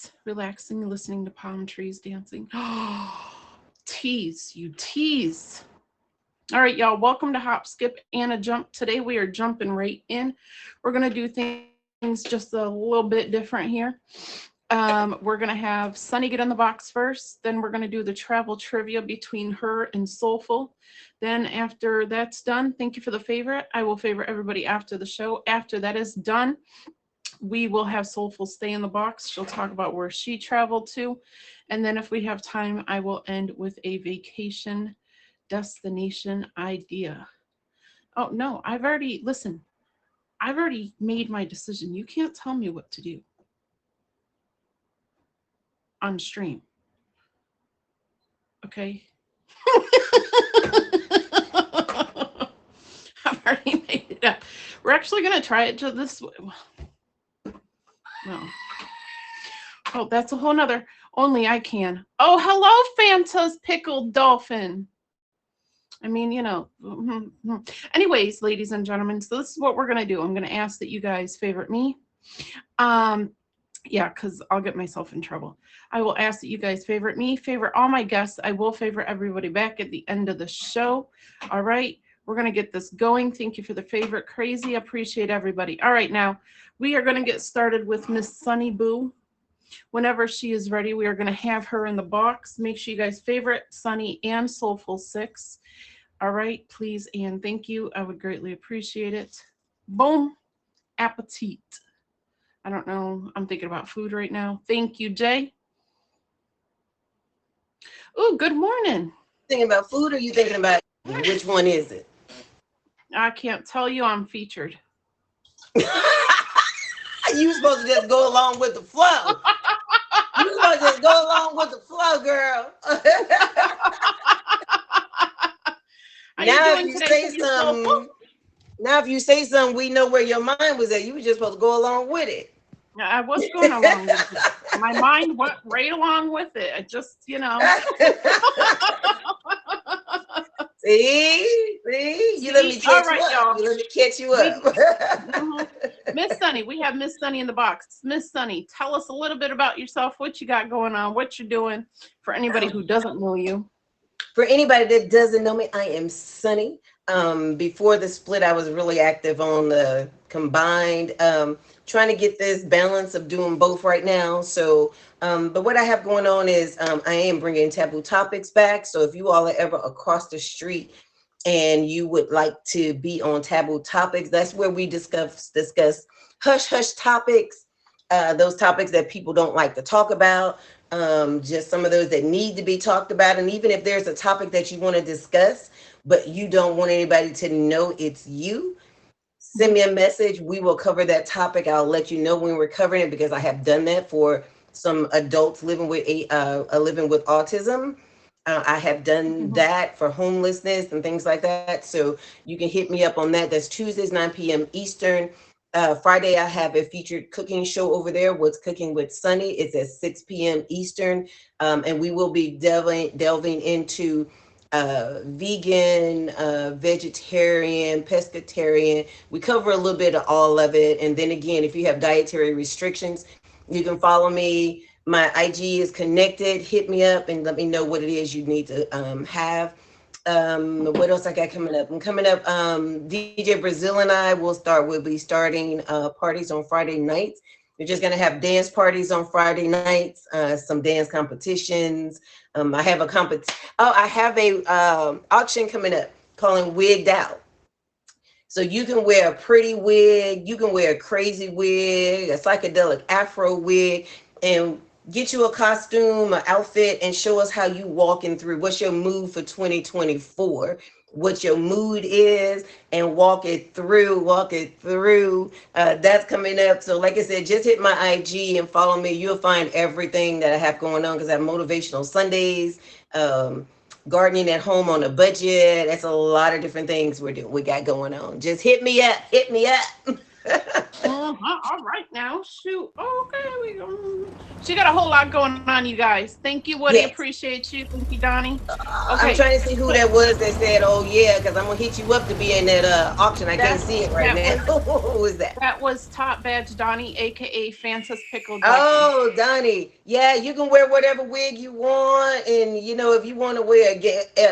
just relaxing, listening to palm trees dancing. Tease, you tease. All right, y'all, welcome to Hop, Skip, and a Jump. Today we are jumping right in. We're going to do things just a little bit different here. We're going to have Sunny get in the box first. Then we're going to do the travel trivia between her and Soulful. Then after that's done, thank you for the favorite. I will favorite everybody after the show. After that is done, we will have Soulful stay in the box. She'll talk about where she traveled to. And then if we have time, I will end with a vacation destination idea. Oh, no, I've already made my decision. You can't tell me what to do on stream. Okay. I've already made it up. We're actually going to try it to this way. No. Oh, that's a whole nother. Only I can. Oh, hello, Fanta's pickled dolphin. I mean, Anyways, ladies and gentlemen, so this is what we're going to do. I'm going to ask that you guys favorite me. Yeah, because I'll get myself in trouble. I will ask that you guys favorite me, favorite all my guests. I will favorite everybody back at the end of the show. All right, we're going to get this going. Thank you for the favorite. Crazy. Appreciate everybody. All right, now we are going to get started with Miss Sunny Boo. Whenever she is ready, we are going to have her in the box. Make sure you guys favorite Sunny and Soulful 6. All right, please and thank you. I would greatly appreciate it. Bon appetit. I don't know. I'm thinking about food right now. Thank you, Jay. Oh, good morning. Thinking about food, or you thinking about which one is it? I can't tell you. I'm featured. You supposed to just go along with the flow. You supposed to just go along with the flow, girl. Now if you say something, we know where your mind was at. You were just supposed to go along with it. I was going along with it. My mind went right along with it. I just, See, you let me catch you up. Y'all. You let me catch you up. Miss Sunny, we have Miss Sunny in the box. Miss Sunny, tell us a little bit about yourself, what you got going on, what you're doing for anybody who doesn't know you. For anybody that doesn't know me, I am Sunny. Before the split, I was really active on the combined, trying to get this balance of doing both right now. So, but what I have going on is I am bringing taboo topics back. So if you all are ever across the street and you would like to be on taboo topics, that's where we discuss hush hush topics, those topics that people don't like to talk about. Just some of those that need to be talked about. And even if there's a topic that you want to discuss, but you don't want anybody to know it's you, send me a message. We will cover that topic. I'll let you know when we're covering it, because I have done that for some adults living with autism. I have done that for homelessness and things like that. So you can hit me up on that. That's Tuesdays, 9 p.m. Eastern. Friday, I have a featured cooking show over there, What's Cooking with Sunny. It's at 6 p.m. Eastern. And we will be delving into vegan, vegetarian, pescatarian. We cover a little bit of all of it. And then again, if you have dietary restrictions, you can follow me. My IG is connected. Hit me up and let me know what it is you need to have. What else I got coming up? DJ Brazil and I will be starting parties on Friday nights. We're just gonna have dance parties on Friday nights, some dance competitions. I have a auction coming up calling Wigged Out. So you can wear a pretty wig, you can wear a crazy wig, a psychedelic Afro wig, and get you a costume, an outfit, and show us how you walking through. What's your mood for 2024? What your mood is, and walk it through. That's coming up. So like I said, just hit my IG and follow me. You'll find everything that I have going on, because I have motivational Sundays, gardening at home on a budget. That's a lot of different things we got going on. Just hit me up. All right now, shoot. Okay, we go. She got a whole lot going on, you guys. Thank you, Woody. Yes. Appreciate you. Thank you, Donnie. I'm Okay, trying to see who so that was that said, "Oh yeah," because I'm gonna hit you up to be in that auction. I can't that see it right that now. was Who is that? that was Top Badge Donnie, aka Fanta's Pickle Duffy. Oh, Donnie. Yeah, you can wear whatever wig you want, and if you want to wear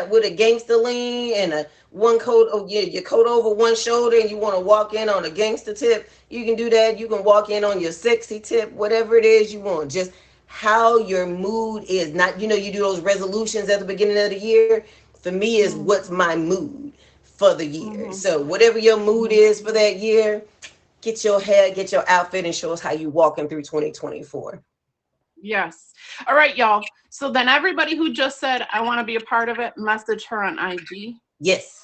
with a gangster lean and a one coat, oh yeah, your coat over one shoulder, and you want to walk in on a gangster tip, you can do that. You can walk in on your sexy tip, whatever it is you want. Just how your mood is. Not, you do those resolutions at the beginning of the year. For me, is Mm-hmm, what's my mood for the year. mm-hmm, So whatever your mood mm-hmm. is for that year, get your hair, get your outfit, and show us how you walking through 2024. Yes. All right, y'all. So then everybody who just said I want to be a part of it, message her on IG,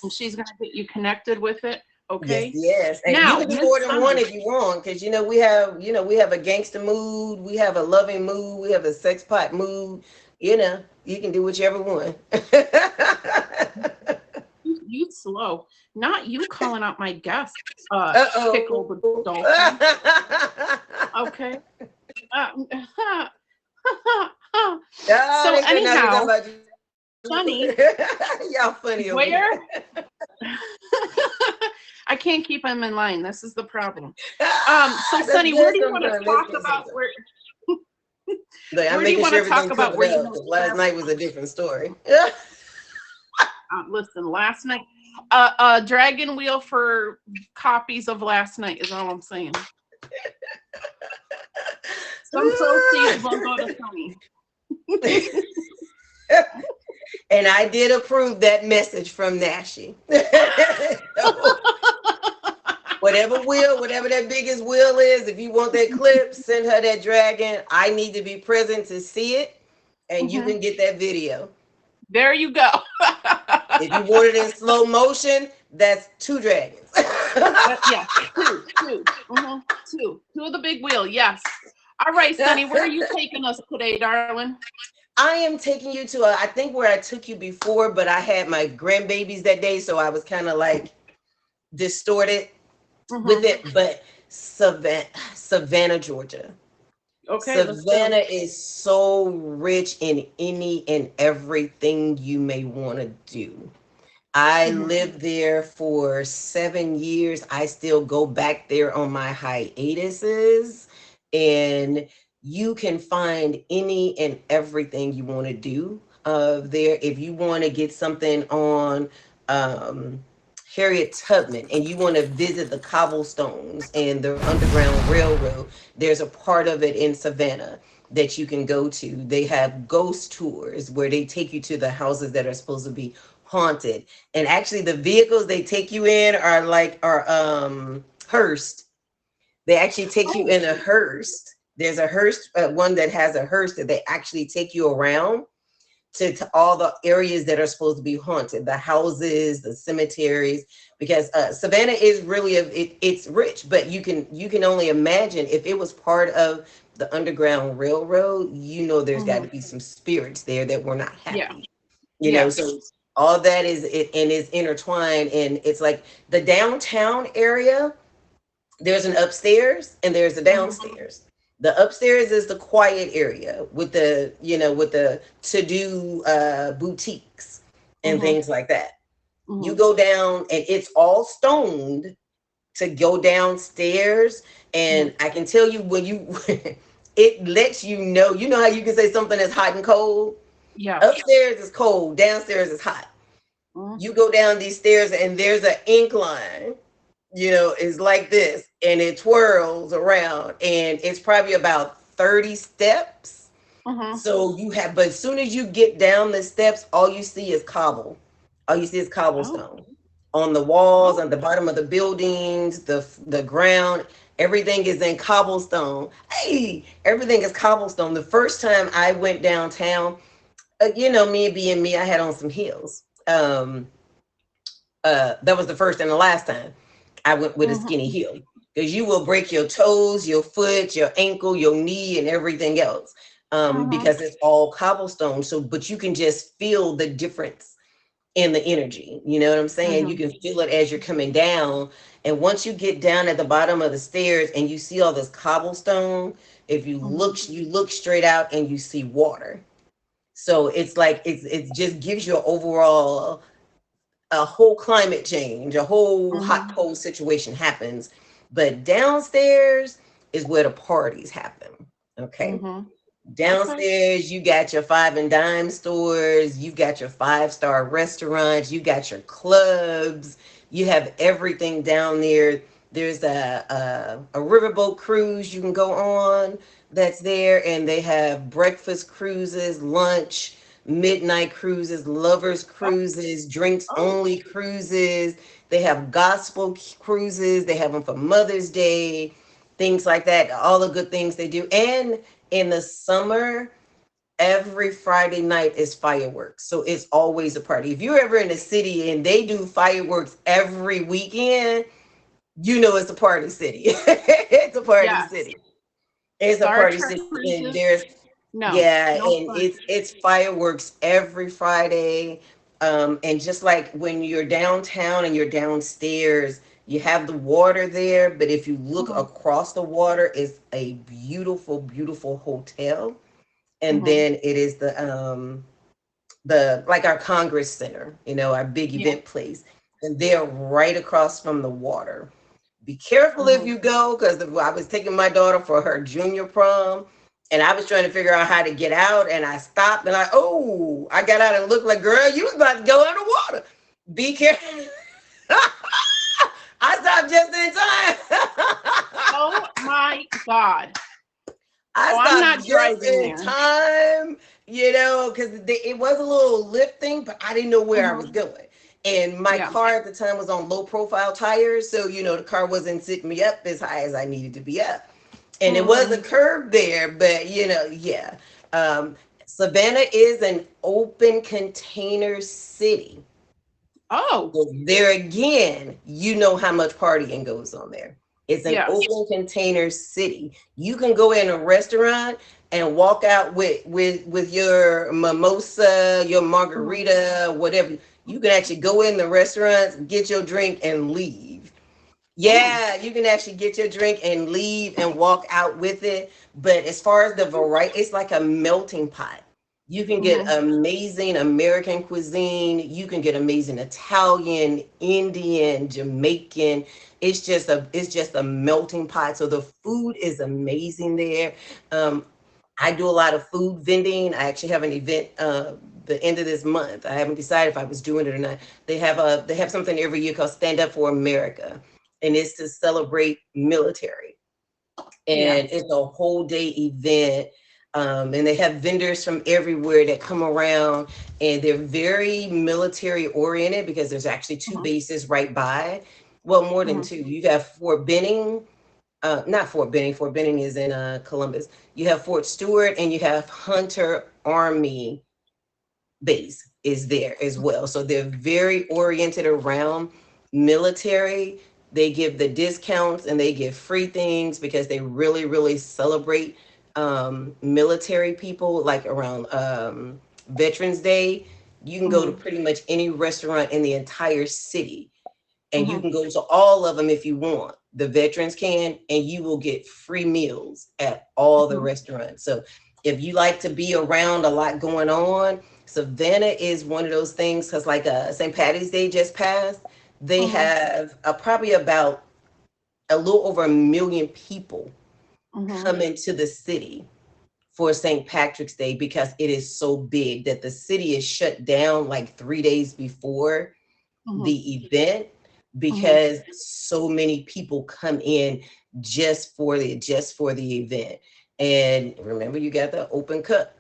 and Yes. she's gonna get you connected with it. Yes, Okay. yes. And you Now, can be more Miss than one Sunny. if you want, because we have a gangster mood, we have a loving mood, we have a sex pot mood. You can do whichever one. You slow. Not you calling out my guest, Pickle the Uh-oh. Dolphin. Okay. Oh, So they said now we talking anyhow, about you. Sunny, Y'all funny over here. where I can't keep him in line. This is the problem. So That's Sunny, where good do you want to sometimes. That's talk good about sometimes. where Look, I'm where do you making want sure to talk everything's about covered where you up know because last night was a different story. listen, last night dragon wheel for copies of last night is all I'm saying. Some proceeds will go to Sunny. And I did approve that message from Nashi. So, whatever that biggest wheel is, if you want that clip, send her that dragon. I need to be present to see it, and you Mhm. can get that video. There you go. If you want it in slow motion, that's two dragons. Yeah, two. Two of the big wheel. Yes. All right, Sunny, where are you taking us today, darling? I am taking you to I think where I took you before, but I had my grandbabies that day, so I was kind of like distorted with Mm-hmm. it. But Savannah, Georgia. Okay, let's go. Savannah is so rich in any and everything you may want to do. I Mm-hmm. lived there for 7 years. I still go back there on my hiatuses, and you can find any and everything you want to do there. If you want to get something on um, Harriet Tubman and you want to visit the cobblestones and the Underground Railroad, there's a part of it in Savannah that you can go to. They have ghost tours where they take you to the houses that are supposed to be haunted, and actually the vehicles they take you in are hearse. They actually take you Oh, in a hearse. There's a hearse, one that has a hearse that they actually take you around to all the areas that are supposed to be haunted, the houses, the cemeteries, because Savannah is really it's rich, but you can only imagine if it was part of the Underground Railroad, there's got mm-hmm. to be some spirits there that were not Yeah. happy. So Yes. all that is it and is intertwined, and it's like the downtown area, there's an upstairs and there's a Mm-hmm. downstairs. The upstairs is the quiet area with the to do boutiques and Mm-hmm. things like that. You Mm-hmm. go down and it's all stoned to go downstairs, Mm-hmm. and I can tell you when you it lets you know how you can say something is hot and cold. Yes. Upstairs is cold, downstairs is hot. Mm-hmm. You go down these stairs and there's an incline, is like this, and it twirls around, and it's probably about 30 steps. Mm-hmm. So but as soon as you get down the steps, all you see is Oh. cobblestone on the walls, Oh. on the bottom of the buildings, the ground. Everything is in cobblestone. Hey, everything is cobblestone. The first time I went downtown, me being me, I had on some heels. That was the first and the last time I went with a skinny Mm-hmm. heel, because you will break your toes, your foot, your ankle, your knee, and everything else, Mm-hmm. because it's all cobblestone. So, but you can just feel the difference in the energy. You know what I'm saying? You Mhm. can feel it as you're coming down. And once you get down at the bottom of the stairs and you see all this cobblestone, if Mhm. you look straight out and you see water. So it's like it just gives you an overall a whole climate change, a whole hot Mhm. cold situation happens. But downstairs is where the parties happen. Okay. Mhm. Okay. Downstairs, you got your five and dime stores, you got your five-star restaurants, you got your clubs, you have everything down there. There's a riverboat cruise you can go on that's there, and they have breakfast cruises, lunch, midnight cruises, lovers Oh, cruises, drinks oh. only cruises. They have gospel cruises. They have them for Mother's Day, things like that. All the good things they do, and in the summer, every Friday night is fireworks. So it's always a party. If you're ever in a city and they do fireworks every weekend, you know it's a party city. It's a party Yes. city. It's a Star party Trek city. And cruises. there's No. yeah, No and fun. it's fireworks every Friday. And just like when you're downtown and you're downstairs, you have the water there, but if you look Mhm. across the water, it's a beautiful, beautiful hotel. And Mhm. then it is the like our Congress Center, you know, our big Yeah. event place, and they're right across from the water. Be careful if Mhm. you go, because I was taking my daughter for her junior prom, and I was trying to figure out how to get out, and I stopped, and I got out and looked like, girl, you was about to go underwater. Be careful. I stopped just in time. Oh my God. I Oh, I'm stopped not just driving in there. time, you know, because it was a little lifting, but I didn't know where I was Mhm. going. And my Yeah. car at the time was on low profile tires. So, you know, the car wasn't sitting me up as high as I needed to be up. And it was a Mhm. curve there, but, you know, yeah. Um, Savannah is an open container city. Oh, So there again, you know how much partying goes on there. It's an yes. open container city. You can go in a restaurant and walk out with your mimosa, your Mhm. margarita, whatever. You can actually go in the restaurants, get your drink, and leave. Ooh. Yeah, you can actually get your drink and leave and walk out with it. But as far as the variety, it's like a melting pot. You can get Mhm. amazing American cuisine. You can get amazing Italian, Indian, Jamaican. It's just a melting pot. So the food is amazing there. Um, I do a lot of food vending. I actually have an event the end of this month. I haven't decided if I was doing it or not. They have something every year called Stand Up for America, and it's to celebrate military. Yeah. And it's a whole day event. And they have vendors from everywhere that come around, and they're very military oriented because there's actually two Mhm. bases right by. Well, more than Mhm. two. You have Fort Benning, not Fort Benning. Fort Benning is in Columbus. You have Fort Stewart, and you have Hunter Army base is there as well. So they're very oriented around military. They give the discounts and they give free things because they really, really celebrate military people. Like around Veterans Day, you can go to Mhm. pretty much any restaurant in the entire city, and you Mhm. can go to all of them if you want. The veterans can, and you will get free meals at all the Mhm. restaurants. So if you like to be around a lot going on, Savannah is one of those things because, like, St. Patty's Day just passed. They Mhm. have probably about a little over 1 million people Mhm. come into the city for St. Patrick's Day because it is so big that the city is shut down like 3 days before Mhm. the event Mhm. because so many people come in just for the event. And remember, you got the open cup.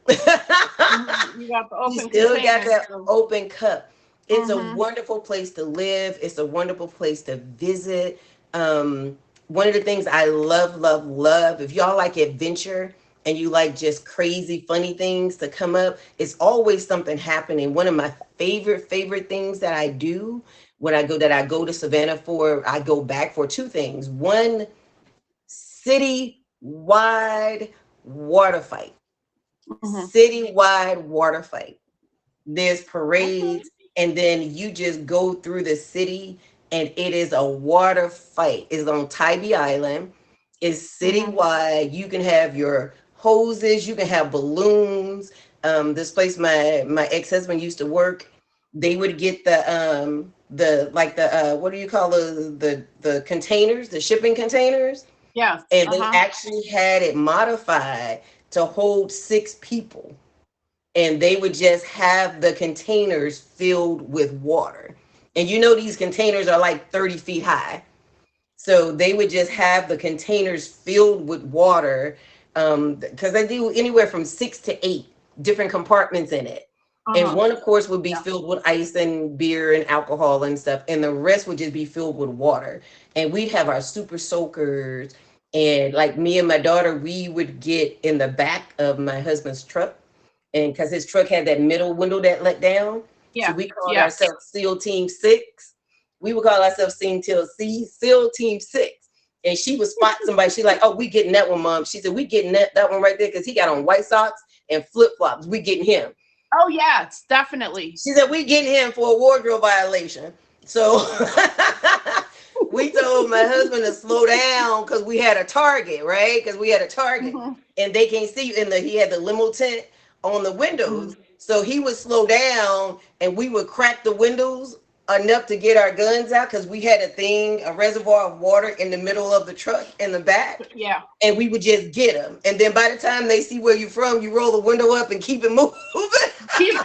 Mhm. You got the You open still got container. that So. open cup. It's a Mhm. wonderful place to live. It's a wonderful place to visit. One of the things I love, love, love, if y'all like adventure and you like just crazy, funny things to come up, it's always something happening. One of my favorite things that I do when I go to Savannah for, I go back for two things. One, city-wide water fight. Mhm. Citywide water fight. There's Okay. parades. and then you just go through the city, and it is a water fight. It's on Tybee Island. It's Mhm. citywide. You can have your hoses, you can have balloons. This place my ex-husband used to work, they would get the like the what do you call the containers, the shipping containers, Yes. and they Uh-huh. actually had it modified to hold 6 people, and they would just have the containers filled with water. And you know these containers are like 30 feet high. So they would just have the containers filled with water, because they do anywhere from 6 to 8 different compartments in it. And Uh-huh. one, of course, would be Yeah. filled with ice and beer and alcohol and stuff, and the rest would just be filled with water. And we'd have our super soakers, and like me and my daughter, we would get in the back of my husband's truck, and because his truck had that middle window that let down, so Yeah. we called Yeah. ourselves SEAL Team Six. We would call ourselves SEAL Team Six. And she would spot somebody. She like, oh, we getting that one, mom. She said, we getting that one right there because he got on white socks and flip flops. We getting him. Oh yeah, it's definitely. She said, we getting him for a wardrobe violation. So we told my husband to slow down because we had a target, right? Because we had a target, Mhm. and they can't see you. He had the limo tent on the windows, Mhm. so he would slow down, and we would crack the windows enough to get our guns out because we had a reservoir of water in the middle of the truck in the back, Yeah. and we would just get them. And then by the time they see where you're from, you roll the window up and keep it moving. Keep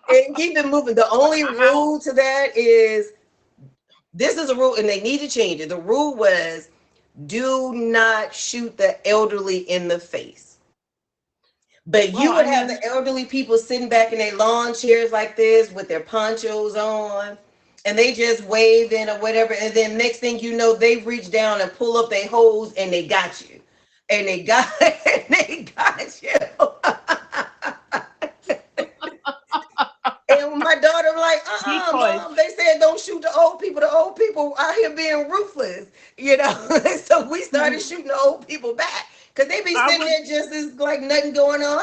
And keep it moving. The only Wow. rule to that is, this is a rule, and they need to change it. The rule was, do not shoot the elderly in the face. But Well, you I would have mean, the elderly people sitting back in their lawn chairs like this with their ponchos on, and they just wave in or whatever. And then next thing you know, they reach down and pull up their hose and they got you. And they got and they got you. And my daughter like, decoys. mom, they said don't shoot the old people. The old people out here being ruthless, you know. So we started Mhm. shooting the old people back because they be I sitting would. there just as like nothing going on.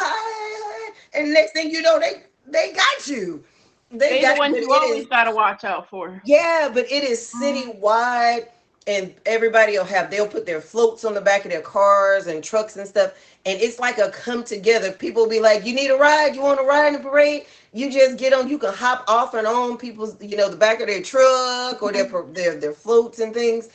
And next thing you know, they got you. They They the got you. ones But you it is, always gotta watch out for. yeah, but it is Mhm. citywide, and they'll put their floats on the back of their cars and trucks and stuff. And it's like a come together. People be like, you need a ride? You want to ride in the parade? You just get on, you can hop off and on people's, the back of their truck or Mhm. their floats and things.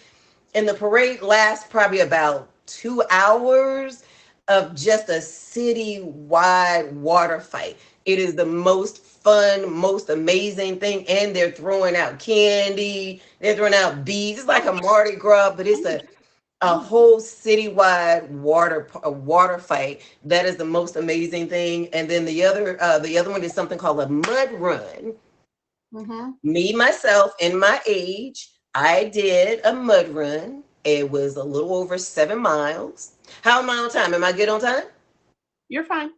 And the parade lasts probably about 2 hours of just a city-wide water fight. It is the most fun, most amazing thing. And they're throwing out candy, they're throwing out beads. It's like a Mardi Gras, but it's a whole citywide water fight. That is the most amazing thing. And then the other one is something called a mud run. Mhm. Me, myself, and my age, I did a mud run. It was a little over 7 miles. How am I on time? Am I good on time? You're fine.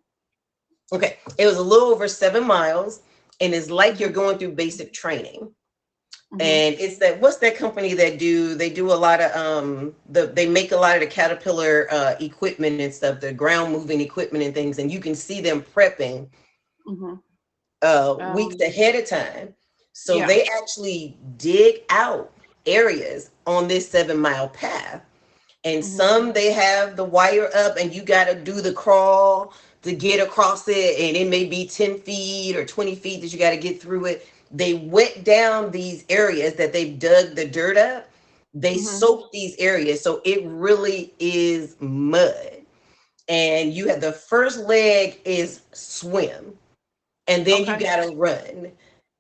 Okay. It was a little over 7 miles, and it's like you're Mhm. going through basic training. Mhm. And it's that what's that company that they do a lot of they make a lot of the Caterpillar equipment and stuff, the ground moving equipment and things, and you can see them prepping Mhm. weeks Um. ahead of time. So Yeah. they actually dig out areas on this 7 mile path. And Mhm. some they have the wire up and you got to do the crawl to get across it. And it may be 10 feet or 20 feet that you got to get through it. They wet down these areas that they've dug the dirt up. They Mhm. soak these areas. So it really is mud. And you have the first leg is swim, and then you Okay. got to run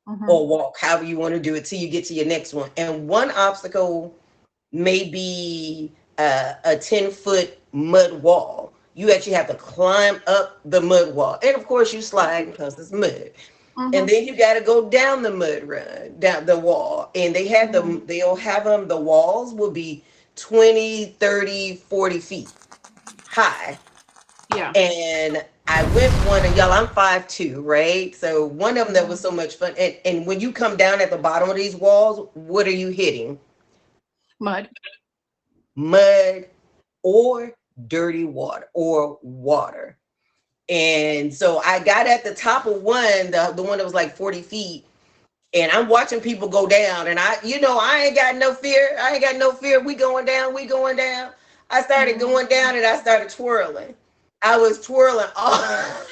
Mhm. or walk, however you want to do it till you get to your next one. And one obstacle may be a 10-foot mud wall. You actually have to climb up the mud wall. And of course, you slide because it's mud. And Mhm. then you got to go down the mud run, down the wall. And Mhm. they'll have them, the walls will be 20, 30, 40 feet high. Yeah. And I went one, and y'all, I'm 5'2", right? So one of them that was Mhm. so much fun. And when you come down at the bottom of these walls, what are you hitting? Mud. Mud or dirty water or water. And so I got at the top of one, the one that was like 40 feet, and I'm watching people go down. And I ain't got no fear. I ain't got no fear. We going down. We going down. I started Mhm. going down and I started twirling. I was twirling all,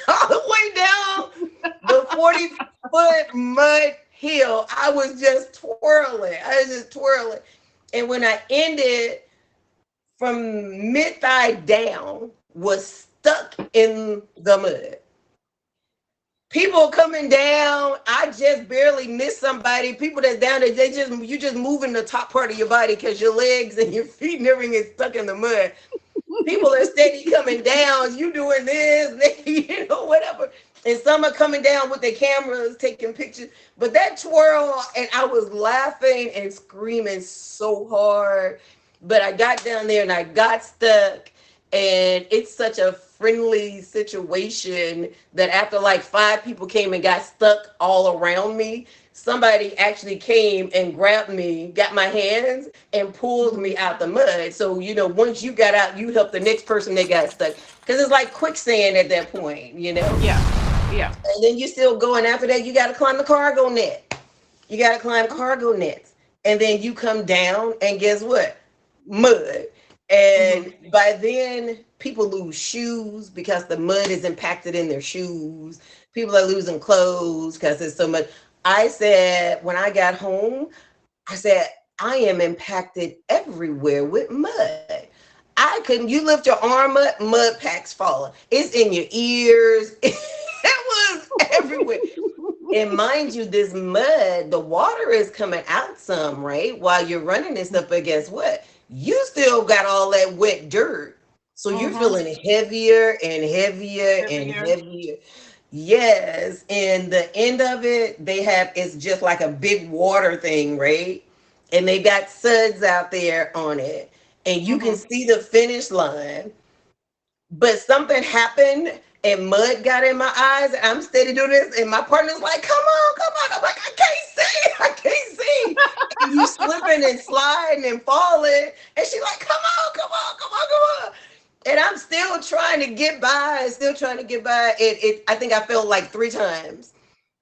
all the way down the 40-foot mud hill. I was just twirling. I was just twirling. And when I ended, from mid thigh down, was stuck in the mud. People coming down, I just barely missed somebody. People that's down there, you just moving the top part of your body because your legs and your feet and everything is stuck in the mud. People are steady coming down. You doing this, whatever. And some are coming down with their cameras taking pictures. But that twirl, and I was laughing and screaming so hard. But I got down there and I got stuck. And it's such a friendly situation that after like 5 people came and got stuck all around me, somebody actually came and grabbed me, got my hands, and pulled me out the mud. So, once you got out, you helped the next person that got stuck. Because it's like quicksand at that point. Yeah. Yeah. And then you still going after that, you got to climb the cargo net. You got to climb Oh. cargo nets. And then you come down, and guess what? Mud. Mhm. And by then, people lose shoes because the mud is impacted in their shoes. People are losing clothes because there's so much. I said, when I got home, I said, I am impacted everywhere with mud. I couldn't, you lift your arm up, mud packs falling. It's in your ears. It was everywhere. And mind you, this mud, the water is coming out some, right? While you're running and stuff. But guess what? You still got all that wet dirt. So you're Mhm. feeling heavier and heavier and Heavier. heavier. Yes. And the end of it, it's just like a big water thing, right? And they got suds out there on it. And you can Mhm. see the finish line, but something happened and mud got in my eyes, and I'm steady doing this, and my partner's like, come on, come on. I'm like, I can't see, I can't see. And you slipping and sliding and falling. And she's like, come on, come on, come on, come on. And I'm still trying to get by, still trying to get by. I think I fell like 3 times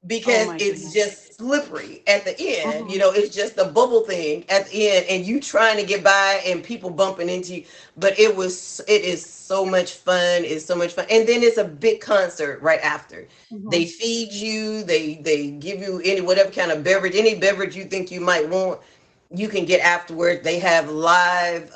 Oh because my it's goodness. just slippery at the end. Mhm. It's just a bubble thing at the end, and you trying to get by and people bumping into you. But it is so much fun. It's so much fun. And then it's a big concert right after. They Mhm. feed you, they give you whatever kind of beverage, any beverage you think you might want, you can get afterwards. They have live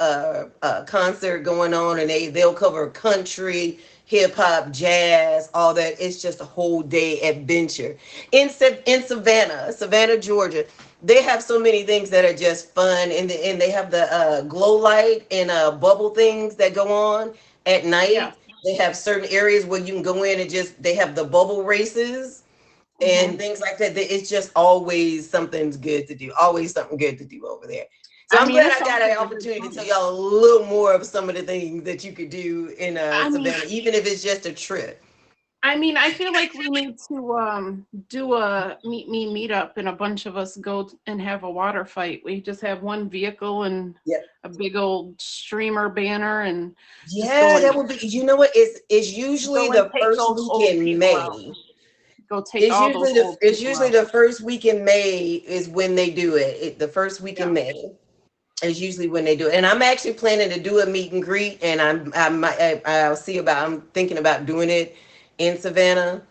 concert going on, and they'll cover country, hip hop, jazz, all that. It's just a whole day adventure in Savannah, Georgia. They have so many things that are just fun, and they have the glow light and bubble things that go on at Yeah. night. They have certain areas where you can go in and just they have the bubble races and Mhm. things like that. It's just always something's good to do. Always something good to do over there. So I I'm mean, glad it I sounds got an like a good opportunity to tell time. y'all a little more of some of the things that you could do in I mean, Savannah, even if it's just a trip. I feel like we need to do a meet me meetup and a bunch of us go and have a water fight. We just have one vehicle and Yeah. a big old streamer banner and just Yeah, that would be. You know what? It's usually go and the take first those week old in people out. May. Go take all those old It's people usually out. the first week in May is when they do it. The first week Yeah. in May is usually when they do it. And I'm actually planning to do a meet and greet, and I'll see about. I'm thinking about doing it in Savannah.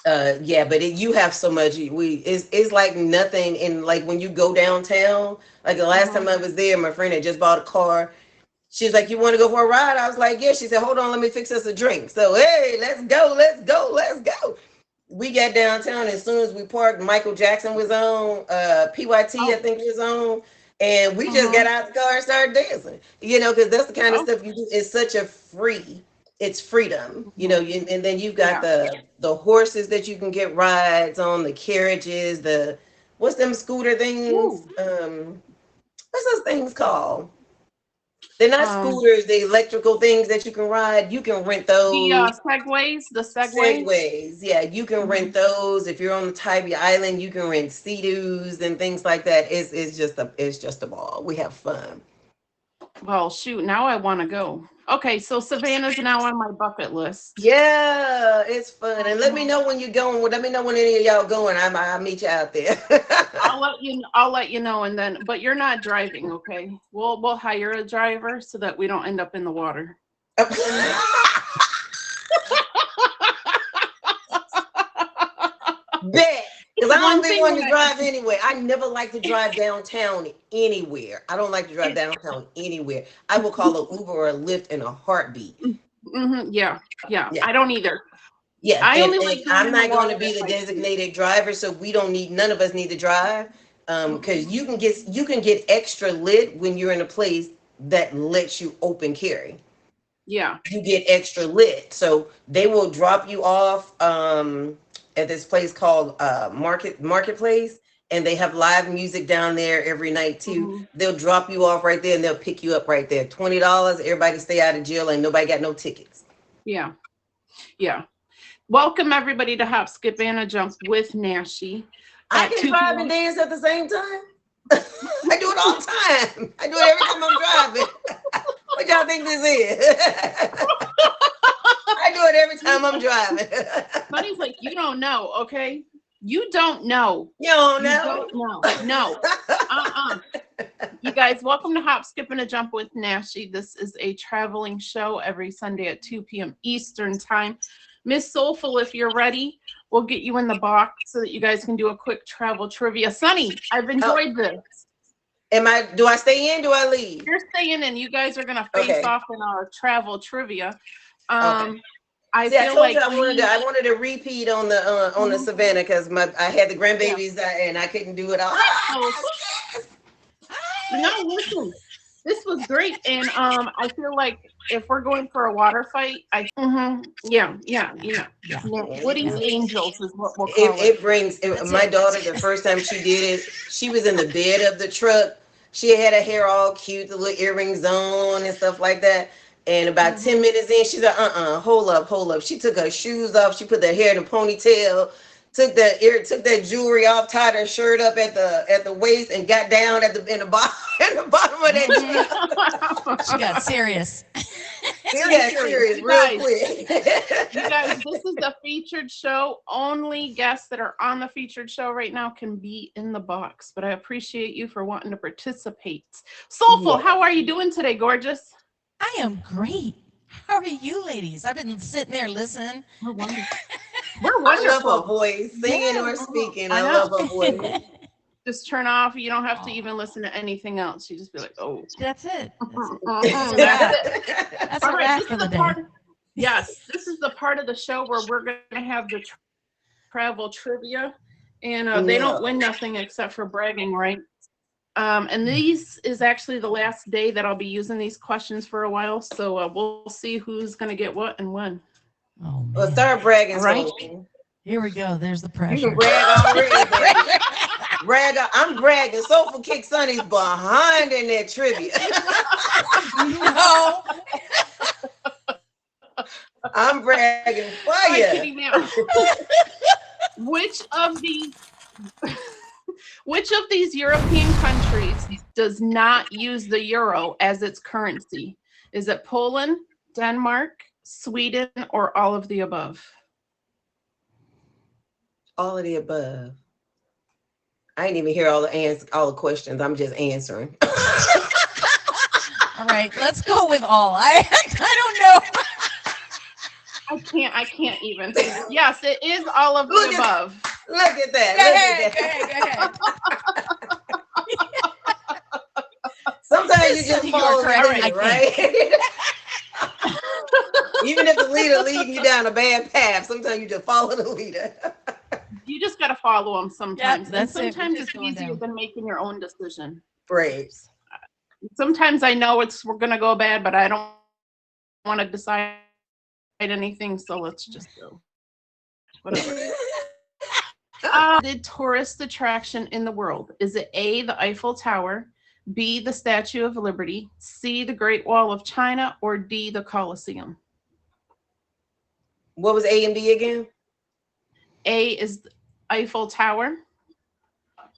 Yeah, but you have so much. It's like nothing. In like when you go downtown. Like the last Hmm. time I was there, my friend had just bought a car. She's like, "You want to go for a ride?" I was like, "Yeah." She said, "Hold on, let me fix us a drink." So hey, let's go, let's go, let's go. We got downtown as soon as we parked. Michael Jackson was on. PYT I Oh. think was on. And we just got Hmm. out the car and started dancing. Because that's the kind of Oh. stuff you do. It's such a free. It's freedom. Hmm. And then you've got Yeah. the horses that you can get rides on, the carriages, the what's them scooter things? Woo. What's those things called? They're not Um, scooters, the electrical things that you can ride. You can rent the those. segways. Segways, yeah, you can Hmm. rent those. If you're on the Tybee Island, you can rent Sea-Doos and things like that. It's just a ball. We have fun. Well, shoot, now I want to go. Okay, so Savannah's now on my bucket list. Yeah, it's fun. And let me know when you're going. Let me know when any of y'all going. I'll meet you out there. I'll let you know, and then, but you're not driving, okay? We'll hire a driver so that we don't end up in the water. Bet. Because I don't One be thing wanting to that- drive anywhere. I never like to drive downtown anywhere. I don't like to drive downtown anywhere. I will call an Uber or a Lyft in a heartbeat. Yeah. Yeah. I don't either. Yeah, I and only like going I'm in the not going to water be if the I can. designated driver, so none of us need to drive. Because you can get extra lit when you're in a place that lets you open carry. Yeah. You get extra lit. So they will drop you off at this place called Marketplace, and they have live music down there every night too. Mhm. They'll drop you off right there and they'll pick you up right there. $20. Everybody stay out of jail and nobody got no tickets. Yeah. Welcome everybody to Hop, Skip, and a Jump with Nashi. I At can 2 drive p.m. and dance at the same time. I do it all the time. I do it every time I'm driving. What y'all think this is? I do it every time I'm driving. Buddy's like, you don't know, okay? You don't know. You don't You know. don't know. No. You guys, welcome to Hop, Skip, and a Jump with Nashi. This is a traveling show every Sunday at 2 p.m. Eastern time. Miss Soulful, if you're ready, we'll get you in the box so that you guys can do a quick travel trivia. Sunny, I've enjoyed this. Do I stay in? Do I leave? You're staying in. You guys are gonna face off in our travel trivia. Okay. I See, I feel told like you I wanted to repeat on the Savannah because I had the grandbabies and I couldn't do it all. No, listen, this was great, and I feel like if we're going for a water fight, yeah. Woody's Angels is what we'll call it. It brings my daughter the first time she did it. She was in the bed of the truck. She had her hair all cute, the little earrings on and stuff like that. And about 10 minutes in, she's like, hold up. She took her shoes off. She put her hair in a ponytail. Took that jewelry off, tied her shirt up at the waist, and got down in the bottom of that truck. She got serious. She got serious real quick. You guys, this is the featured show. Only guests that are on the featured show right now can be in the box. But I appreciate you for wanting to participate. Soulful, how are you doing today, gorgeous? I am great. How are you, ladies? I've been sitting there listening. We're wonderful. I love her voice, singing or speaking. I love her voice. Just turn off. You don't have to even listen to anything else. You just be like, oh. That's it. That's That's a wrap for the day. Yes, this is the part of the show where we're going to have the travel trivia. And they don't win nothing except for bragging rights. And these is actually the last day that I'll be using these questions for a while. So we'll see who's going to get what and when. Oh, man. Well, start bragging, right? Here we go. There's the pressure. You can brag already, baby. I'm bragging. Soulful Kick Sonny's behind in that trivia. No. I'm bragging for you. Which of these European countries does not use the euro as its currency? Is it Poland, Denmark, Sweden, or all of the above? All of the above. I didn't even hear all the questions. I'm just answering. All right, let's go with all. I don't know. I can't even. Yes, it is all of the above. Look at that. Go ahead. Sometimes you just follow the leader, right? Even if the leader leading you down a bad path, sometimes you just follow the leader. You just got to follow them sometimes. Yep, and sometimes it's easier than making your own decision. Braves. Sometimes I know we're going to go bad, but I don't want to decide anything, so let's just go. Whatever. The tourist attraction in the world. Is it A, the Eiffel Tower, B, the Statue of Liberty, C, the Great Wall of China, or D, the Colosseum? What was A and B again? A is the Eiffel Tower,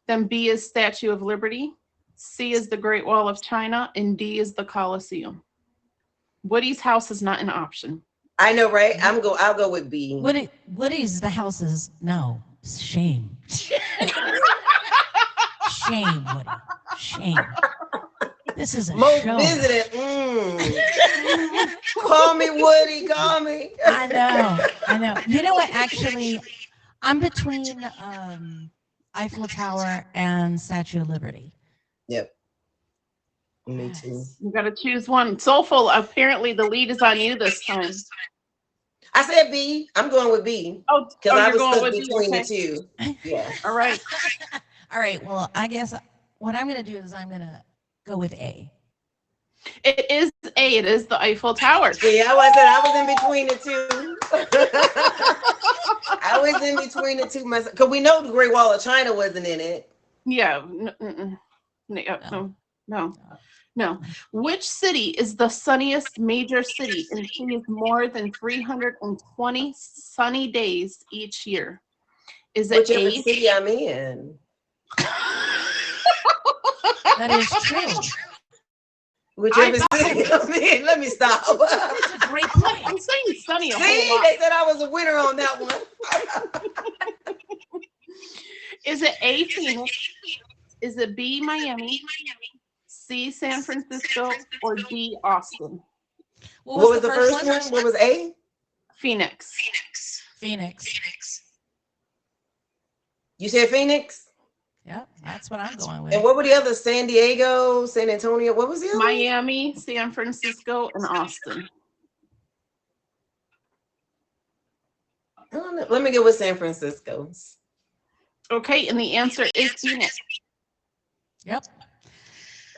then B is Statue of Liberty, C is the Great Wall of China, and D is the Colosseum. Woody's house is not an option. I know, right? I'll go with B. Woody's the houses. No, shame. Shame, Woody. Shame. This is a Most show. visited. Call me Woody. Call me. I know. You know what? Actually, I'm between Eiffel Tower and Statue of Liberty. Yep. Me too. You got to choose one. Soulful, apparently the lead is on you this time. I said B. I'm going with B. Oh, Because I you're was going stuck with B, between okay. the two. Yeah. All right. All right. Well, I guess what I'm going to do is I'm going to go with A. It is A. It is the Eiffel Tower. See, I was in between the two. I was in between the two myself. Because we know the Great Wall of China wasn't in it. Yeah. No. Which city is the sunniest major city and sees more than 320 sunny days each year? Is it Whichever A? city I'm in. That is true. Whichever city I'm in. Let me stop. It's a great point. I'm saying sunny a See, whole lot. they said I was a winner on that one. Is it A, Phoenix? Is it B, Miami? C, San Francisco? Or D, Austin? What was the first one? What was A? Phoenix. Phoenix. You said Phoenix? Yep, that's what I'm going with. And what were the others? San Diego, San Antonio. What was the other? Miami, San Francisco, and Austin. I don't know. Let me go with San Francisco. Okay, and the answer is Phoenix. Yep.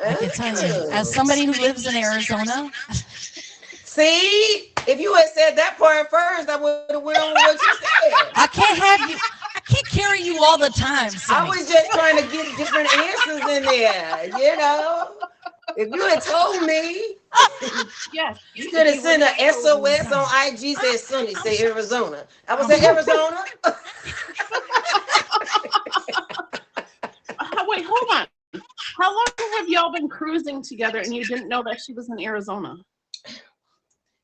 I can tell you, as somebody who lives in Arizona. See, if you had said that part first, I would have went on with what you said. I can't carry you all the time, Sonny. I was just trying to get different answers in there, you know. If you had told me, Yes. you could have sent a SOS on IG, said Sonny, say Arizona. I would say Arizona. Wait, hold on. How long have y'all been cruising together and you didn't know that she was in Arizona?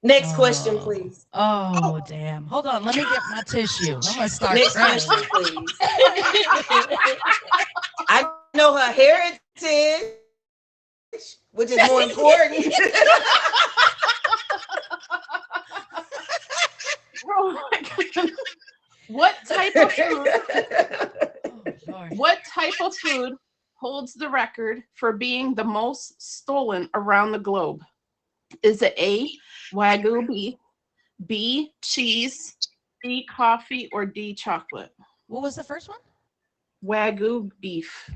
Next question, please. Oh, damn. Hold on. Let me get my tissue. I'm going to start Next crying. question, please. I know her heritage, which is more important. Oh my God. What type of food? Oh, Lord. What type of food holds the record for being the most stolen around the globe? Is it A, Wagyu beef, B, cheese, C, coffee, or D, chocolate? What was the first one? Wagyu beef.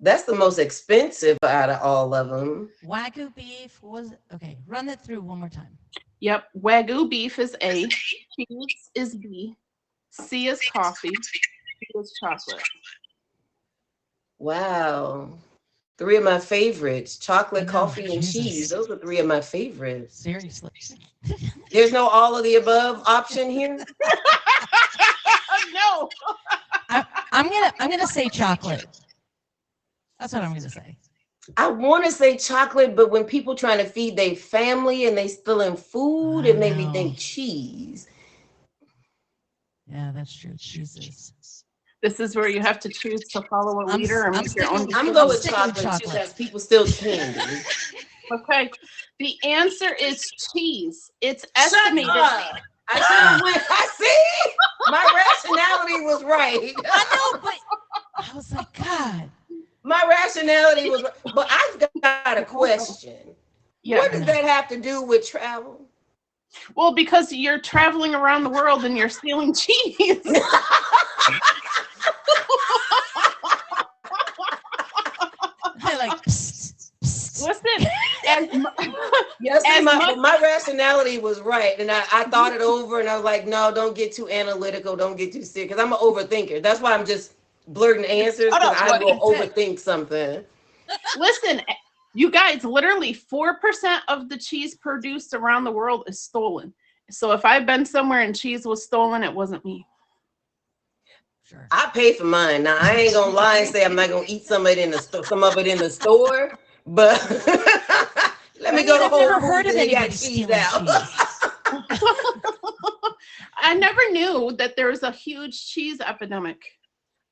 That's the most expensive out of all of them. Wagyu beef was okay. Run it through one more time. Yep, Wagyu beef is A, cheese is B, C is coffee, D is chocolate. Wow. 3 of my favorites, chocolate, I know, coffee, and Jesus. cheese. Those are 3 of my favorites. Seriously. There's no all of the above option here. No. I'm gonna say chocolate. That's what I'm gonna say. I want to say chocolate, but when people trying to feed their family and they still in food, it made me know. think cheese. Yeah, that's true. Jesus. This is where you have to choose to follow a I'm leader and s- I'm make your own sticking- I'm decisions. going with sticking with chocolate too, chocolate. because people still candy. Okay. The answer is cheese. It's Shut estimated. up. I should've went. I see. My rationality was right. I know, but I was like, God. My rationality was right. But I've got a question. Yeah. What does that have to do with travel? Well, because you're traveling around the world and you're stealing cheese. They're like, psst, psst. Listen, as Yes, As much- my rationality was right. And I thought it over and I was like, no, don't get too analytical. Don't get too sick. Because I'm an overthinker. That's why I'm just blurting answers, Shut because up, I will buddy. overthink something. listen, you guys, literally 4% of the cheese produced around the world is stolen. So if I've been somewhere and cheese was stolen, it wasn't me. sure. I pay for mine. Now I ain't gonna lie and say I'm not gonna eat some of it in the store, but let I me mean, go to I've Whole never Foods heard of and they got anybody cheese stealing out. cheese. I never knew that there was a huge cheese epidemic.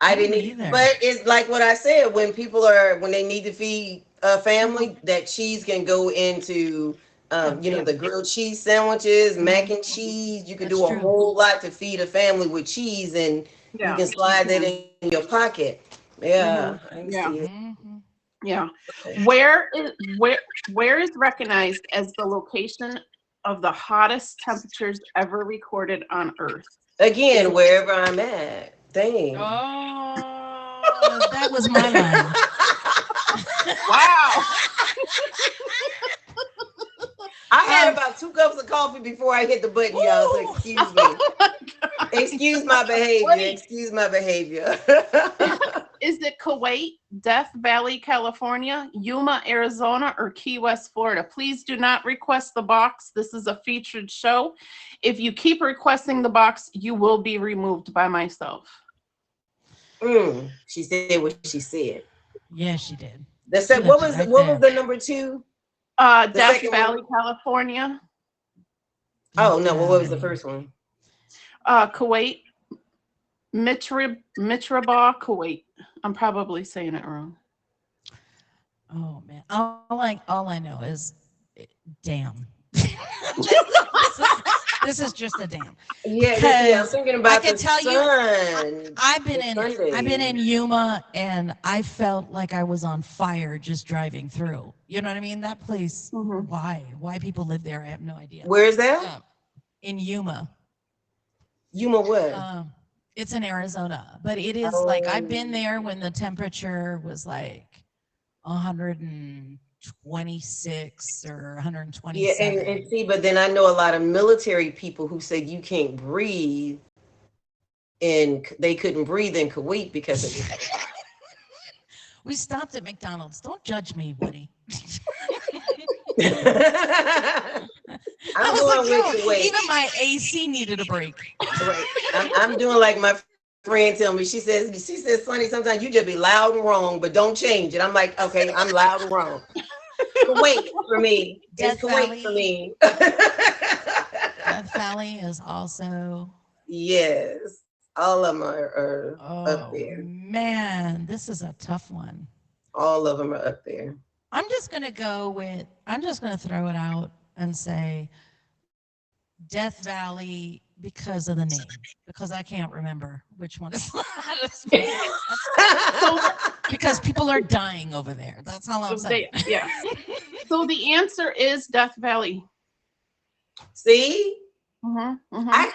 I Me didn't, neither. but it's like what I said, when they need to feed a family, that cheese can go into, the grilled cheese sandwiches, mac and cheese. You can That's do a true. whole lot to feed a family with cheese, and you Yeah. can slide that in your pocket. Yeah, I can Yeah. see it. Mhm. Yeah. Where is recognized as the location of the hottest temperatures ever recorded on Earth? Again, wherever I'm at. Dang. Oh, that was my line. Wow. I had about 2 cups of coffee before I hit the button, y'all. So Woo! excuse me. Excuse my behavior. Wait. Excuse my behavior. Is it Kuwait, Death Valley, California, Yuma, Arizona, or Key West, Florida? Please do not request the box. This is a featured show. If you keep requesting the box, you will be removed by myself. She said what she said. Yeah, she did. That She said, what left was it right what there. was the number 2? The Death second Valley, one? California, Oh no, what was the Valley. first one? Kuwait, Mitrabah, Kuwait. I'm probably saying it wrong. Oh man, all I know is, damn. this is just a damn. Yeah, see, I'm thinking about can the tell you, sun. I've been Sunday. in Yuma, and I felt like I was on fire just driving through. You know what I mean? That place. Mhm. Why people live there, I have no idea. Where's that? In Yuma. Yuma what? It's in Arizona, but it is like I've been there when the temperature was like 126 or 127. Yeah, and see, but then I know a lot of military people who said you can't breathe, and they couldn't breathe in Kuwait because of it. We stopped at McDonald's. Don't judge me, Woody. I'm going with Kuwait. Even my AC needed a break. Right. I'm doing like my friend tell me. She says, Sonny, sometimes you just be loud and wrong, but don't change it. I'm like, okay, I'm loud and wrong. Kuwait for me. It's Kuwait for me. Death Valley is also. Yes. All of them are up there. Man, this is a tough one. All of them are up there. I'm just going to throw it out and say Death Valley because of the name, because I can't remember which one is the hottest. Because people are dying over there. That's all I'm saying. Yeah. So the answer is Death Valley. See? Mm-hmm, mm-hmm. I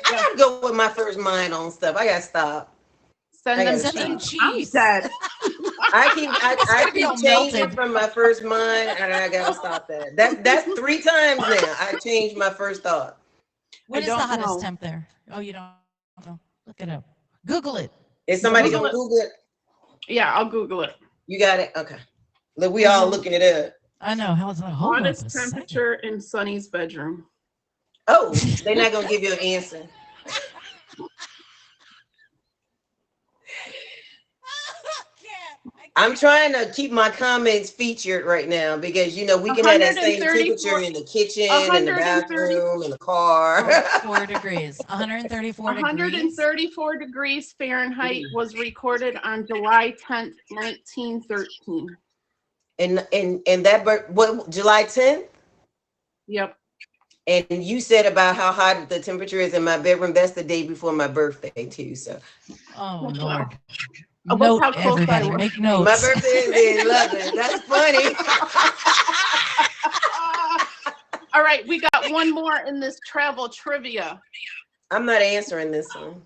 gotta go with my first mind on stuff. I gotta stop. Send them cheese. I'm dead. I keep changing from my first mind, and I gotta stop that. That's 3 times now. I changed my first thought. What is the hottest temp there? Oh, you don't know. Look it up. Google it. Is somebody gonna Google it? Yeah, I'll Google it. You got it? Okay. Look, we all looking it up. I know. How's the hottest temperature in Sonny's bedroom? Oh, they're not gonna give you an answer. I'm trying to keep my comments featured right now because we can have that same temperature in the kitchen, in the bathroom, in the car. 4 degrees. 134 degrees. 134 degrees Fahrenheit was recorded on July 10th, 1913. And that what July 10th? Yep. And you said about how hot the temperature is in my bedroom. That's the day before my birthday too. So. Oh Lord. Note, everybody, make notes. My birthday is 11. That's funny. All right, we got one more in this travel trivia. I'm not answering this one.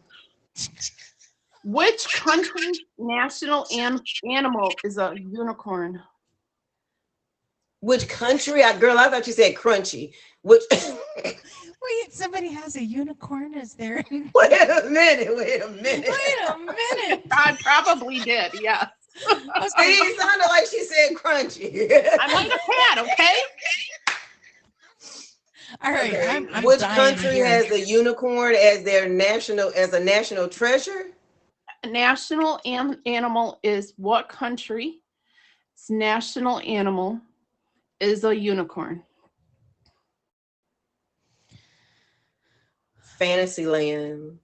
Which country's national animal is a unicorn? Which country? Girl, I thought you said crunchy. Which? Wait, somebody has a unicorn? Is there? Wait a minute. I probably did, yes. It sounded like she said crunchy. I might have had, okay? All right. Okay. I'm Which country has a unicorn as a national treasure? national animal is what country? Its national animal is a unicorn. Fantasyland.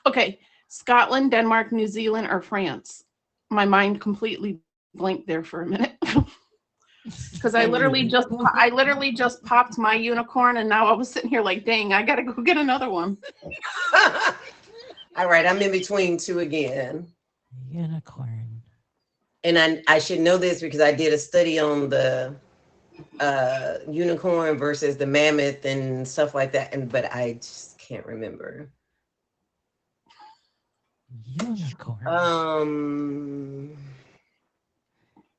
Okay, Scotland, Denmark, New Zealand, or France? My mind completely blanked there for a minute. Because I literally just popped my unicorn, and now I was sitting here like, dang, I gotta go get another one. All right, I'm in between two again. Unicorn. And I should know this because I did a study on the unicorn versus the mammoth and stuff like that, but I just can't remember. Unicorn.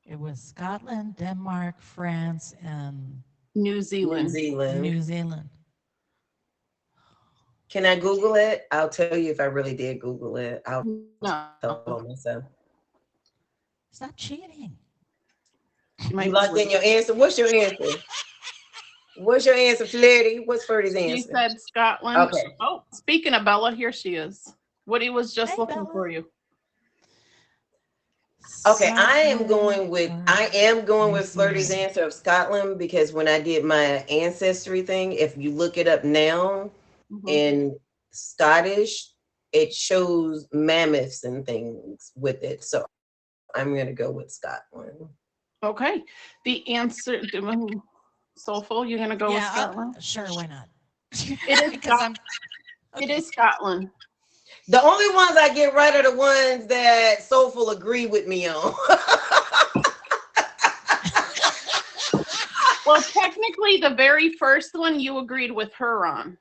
It was Scotland, Denmark, France, and New Zealand. New Zealand. Can I Google it? I'll tell you if I really did Google it. I'll No. tell myself. Stop cheating. You locked in your answer? What's your answer? What's your answer, Flirty? What's Flirty's She answer? said Scotland. Okay. Oh, speaking of Bella, here she is. Woody was just Hey, looking Bella. for you. Okay, I am Scotland going with New Flirty's Zealand. answer of Scotland because when I did my ancestry thing, if you look it up now Mhm. in Scottish, it shows mammoths and things with it. So I'm gonna go with Scotland. Okay. The answer, Soulful, you're gonna go with Scotland? Sure, why not? It is Because I'm It is Scotland. The only ones I get right are the ones that Soulful agree with me on. Well, technically, the very first one you agreed with her on.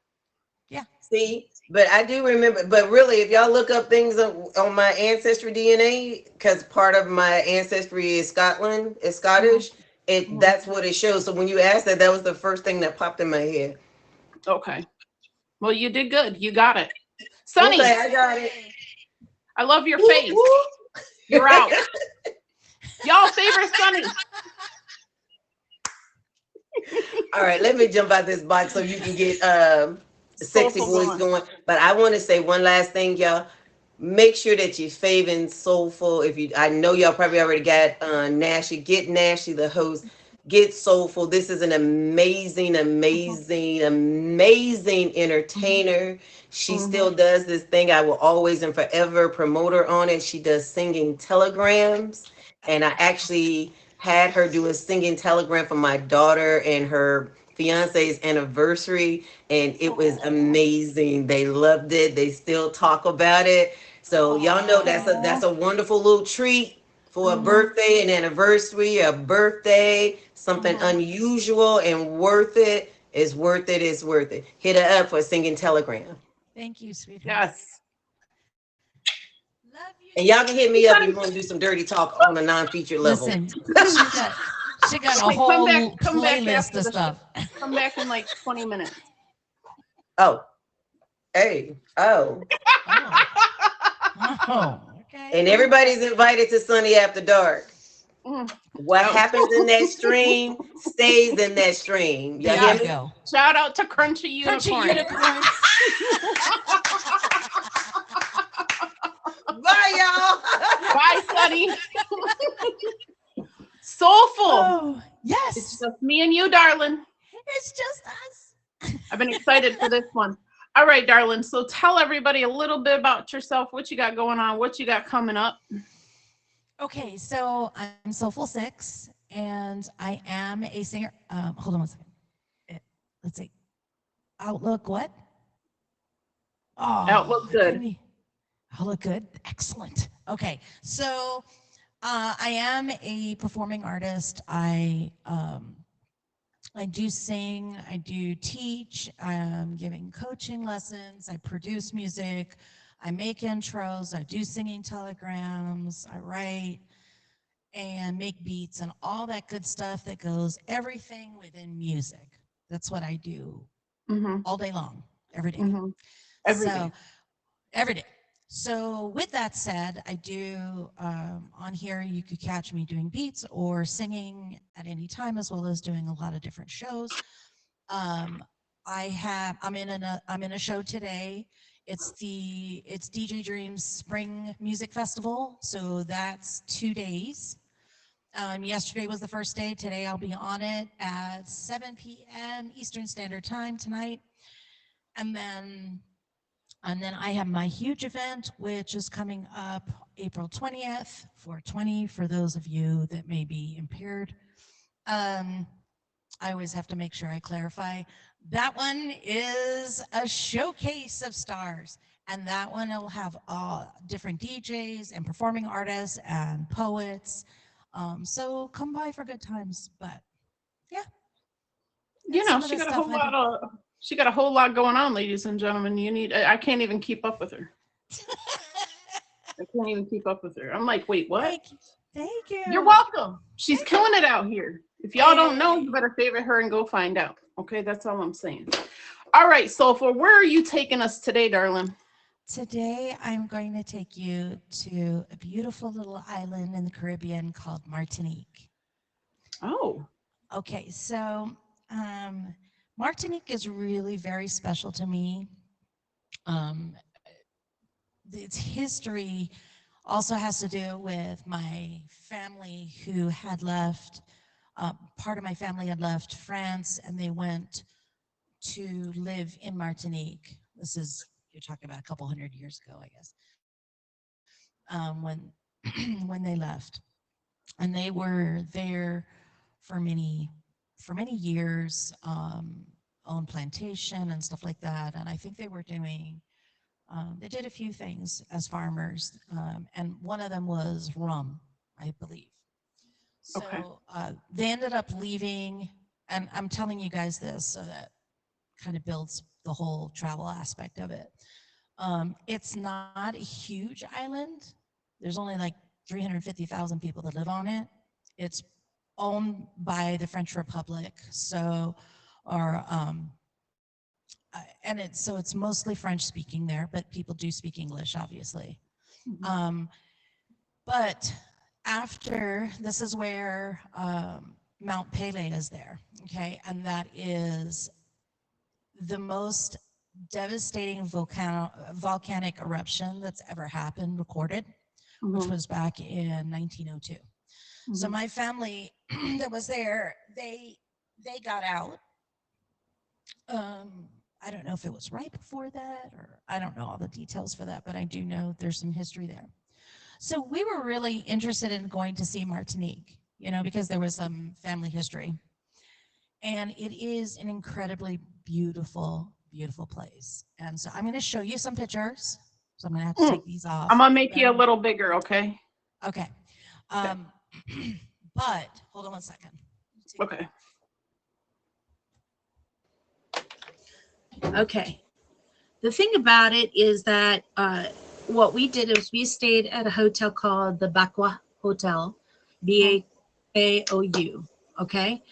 See, but I do remember, but really, if y'all look up things on my ancestry DNA, because part of my ancestry is Scotland, is Scottish, that's what it shows. So when you asked that, that was the first thing that popped in my head. Okay. Well, you did good. You got it. Sunny, Okay, I got it. I love your face. You're out. Y'all favor Sunny. All right, let me jump out this box so you can get sexy Soulful voice one. going. But I want to say one last thing, y'all. Make sure that you're favoring Soulful. I know y'all probably already got Nashy. Get Nashy, the host. Get Soulful. This is an amazing entertainer. She still does this thing. I will always and forever promote her on it. She does singing telegrams, and I actually had her do a singing telegram for my daughter and her fiance's anniversary, and it was amazing. They loved it. They still talk about it. So y'all know that's a wonderful little treat for a birthday, an anniversary, a birthday, something unusual and worth it. It's worth it. It's worth it. Hit her up for a singing telegram. Thank you, sweetheart. Yes. Love you. And y'all can hit me up if you want to do some dirty talk on a non-featured level. Listen, she got a Wait, whole come back playlist after of the stuff. Come back in like 20 minutes. Oh, hey, oh. Oh, okay. And everybody's invited to Sunny After Dark. Mm. What happens in that stream stays in that stream. Y'all There hear you me? go. Shout out to Crunchy Unicorn. Crunchy unicorns. Bye, y'all. Bye, Sunny. Soulful. Oh, yes. It's just me and you, darling. It's just us. I've been excited for this one. All right, darling. So tell everybody a little bit about yourself, what you got going on, what you got coming up. Okay, so I'm Soulful Six, and I am a singer. Hold on one second. Let's see. Outlook what? Oh, Outlook good. goody. Outlook good. Excellent. Okay, so I am a performing artist. I do sing. I do teach. I'm giving coaching lessons. I produce music. I make intros. I do singing telegrams. I write and make beats and all that good stuff that goes everything within music. That's what I do all day long, every day. Every day. Every day. So with that said, I do on here, you could catch me doing beats or singing at any time, as well as doing a lot of different shows. I'm in a show today. It's DJ Dreams Spring Music Festival. So that's 2 days. Yesterday was the first day. Today I'll be on it at 7 p.m. Eastern Standard Time tonight. And then I have my huge event, which is coming up April 20th, 420, for those of you that may be impaired. I always have to make sure I clarify. That one is a showcase of stars. And that one will have different DJs and performing artists and poets. So come by for good times. But yeah. You know, Some of she the got a stuff whole I've lot of she got a whole lot going on, ladies and gentlemen. I can't even keep up with her. I can't even keep up with her. I'm like, wait, what? Thank you. You're welcome. She's killing it out here. If y'all don't know, you better favorite her and go find out. Okay, that's all I'm saying. All right, so where are you taking us today, darling? Today, I'm going to take you to a beautiful little island in the Caribbean called Martinique. Oh. Okay, so Martinique is really very special to me. Its history also has to do with my family who had left, part of my family had left France and they went to live in Martinique. This is, you're talking about a couple hundred years ago, I guess, when they left. And they were there for many years, owned plantation and stuff like that. And I think they were doing, they did a few things as farmers, and one of them was rum, I believe. So Okay. they ended up leaving, and I'm telling you guys this so that kind of builds the whole travel aspect of it. It's not a huge island. There's only like 350,000 people that live on it. It's owned by the French Republic, so, so it's mostly French speaking there, but people do speak English, obviously. Mm-hmm. But after, this is where Mount Pelée is there, okay? And that is the most devastating volcanic eruption that's ever happened, recorded, which was back in 1902. Mm-hmm. So my family that was there, they got out. I don't know if it was right before that, or I don't know all the details for that, but I do know there's some history there. So we were really interested in going to see Martinique, you know, because there was some family history. And it is an incredibly beautiful, beautiful place. And so I'm going to show you some pictures. So I'm going to have to take these off. I'm going to make you a little bigger, okay? Okay. But hold on one second. Okay. Okay. The thing about it is that what we did is we stayed at a hotel called the Baquo Hotel, Baau. Okay.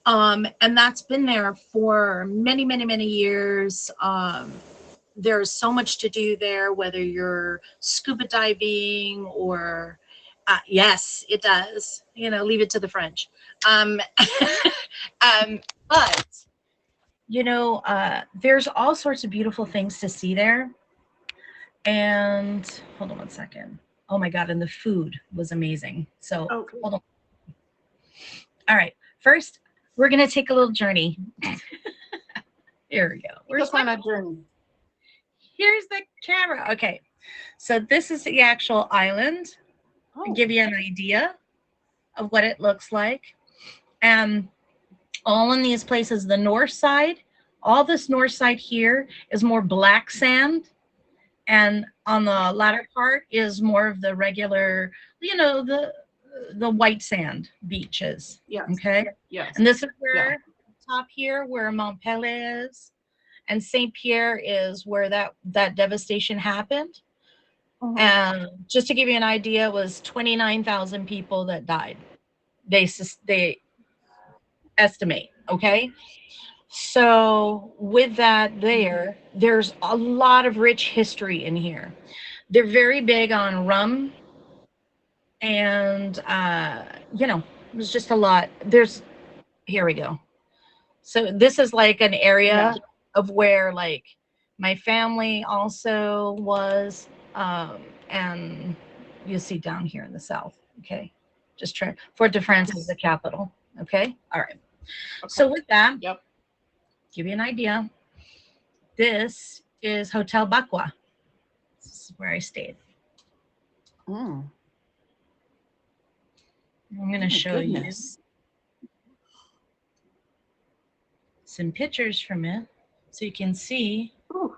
And that's been there for many, many, many years. There's so much to do there, whether you're scuba diving or yes, it does. You know, leave it to the French. But you know, there's all sorts of beautiful things to see there. And hold on one second. Oh my God, and the food was amazing. So hold on. All right, first we're gonna take a little journey. Here we go. Where's my journey? Here's the camera. Okay, so this is the actual island. To give you an idea of what it looks like. And all in these places, the north side, all this north side here is more black sand. And on the latter part is more of the regular, you know, the white sand beaches. Yes. Okay. Yes. And this is where top here, where Mont Pelée is. And Saint Pierre is where that devastation happened. Mm-hmm. And just to give you an idea, it was 29,000 people that died. They estimate, okay? So with that there's a lot of rich history in here. They're very big on rum. And, you know, there's just a lot. Here we go. So this is like an area of where like My family also was, and you see down here in the south. Okay, just try. Fort de France is the capital. Okay, all right. So with that, Yep. give you an idea. This is Hotel Bakwa. This is where I stayed. Mm. I'm going Oh to my show you goodness. some pictures from it so you can see Ooh.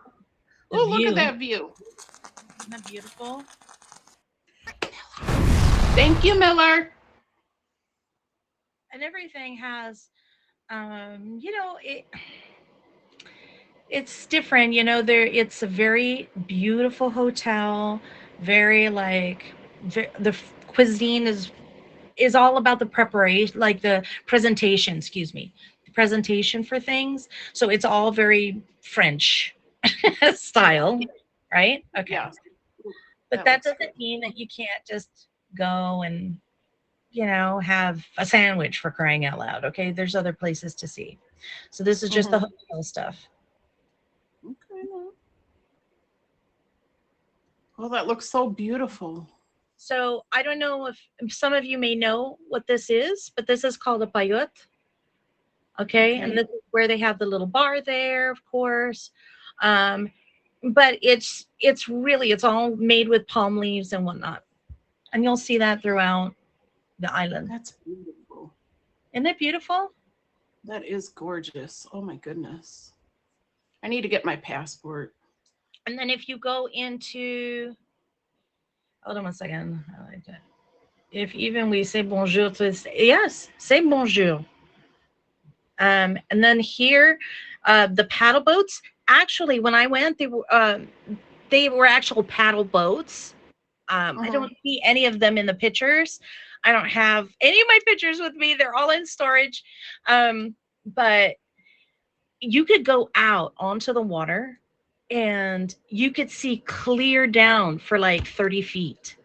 the Oh, look view. at that view. Isn't that beautiful? Thank you, Miller. And everything has, you know, it's different. You know, it's a very beautiful hotel. Very like the cuisine is all about the preparation, like the presentation. Excuse me, the presentation for things. So it's all very French style, right? Okay. Yeah. But That that looks doesn't good. mean that you can't just go and, you know, have a sandwich for crying out loud. Okay. There's other places to see. So this is just the hotel stuff. Okay. Oh, that looks so beautiful. So I don't know if some of you may know what this is, but this is called a payotte. Okay. And this is where they have the little bar there, of course. But it's really, it's all made with palm leaves and whatnot. And you'll see that throughout the island. That's beautiful. Isn't it beautiful? That is gorgeous. Oh my goodness. I need to get my passport. And then if you go into, hold on one second. I like that. If even we say bonjour to this, yes, say bonjour. And then here, the paddle boats. Actually, when I went, they were actual paddle boats. I don't see any of them in the pictures. I don't have any of my pictures with me. They're all in storage. But you could go out onto the water and you could see clear down for like 30 feet.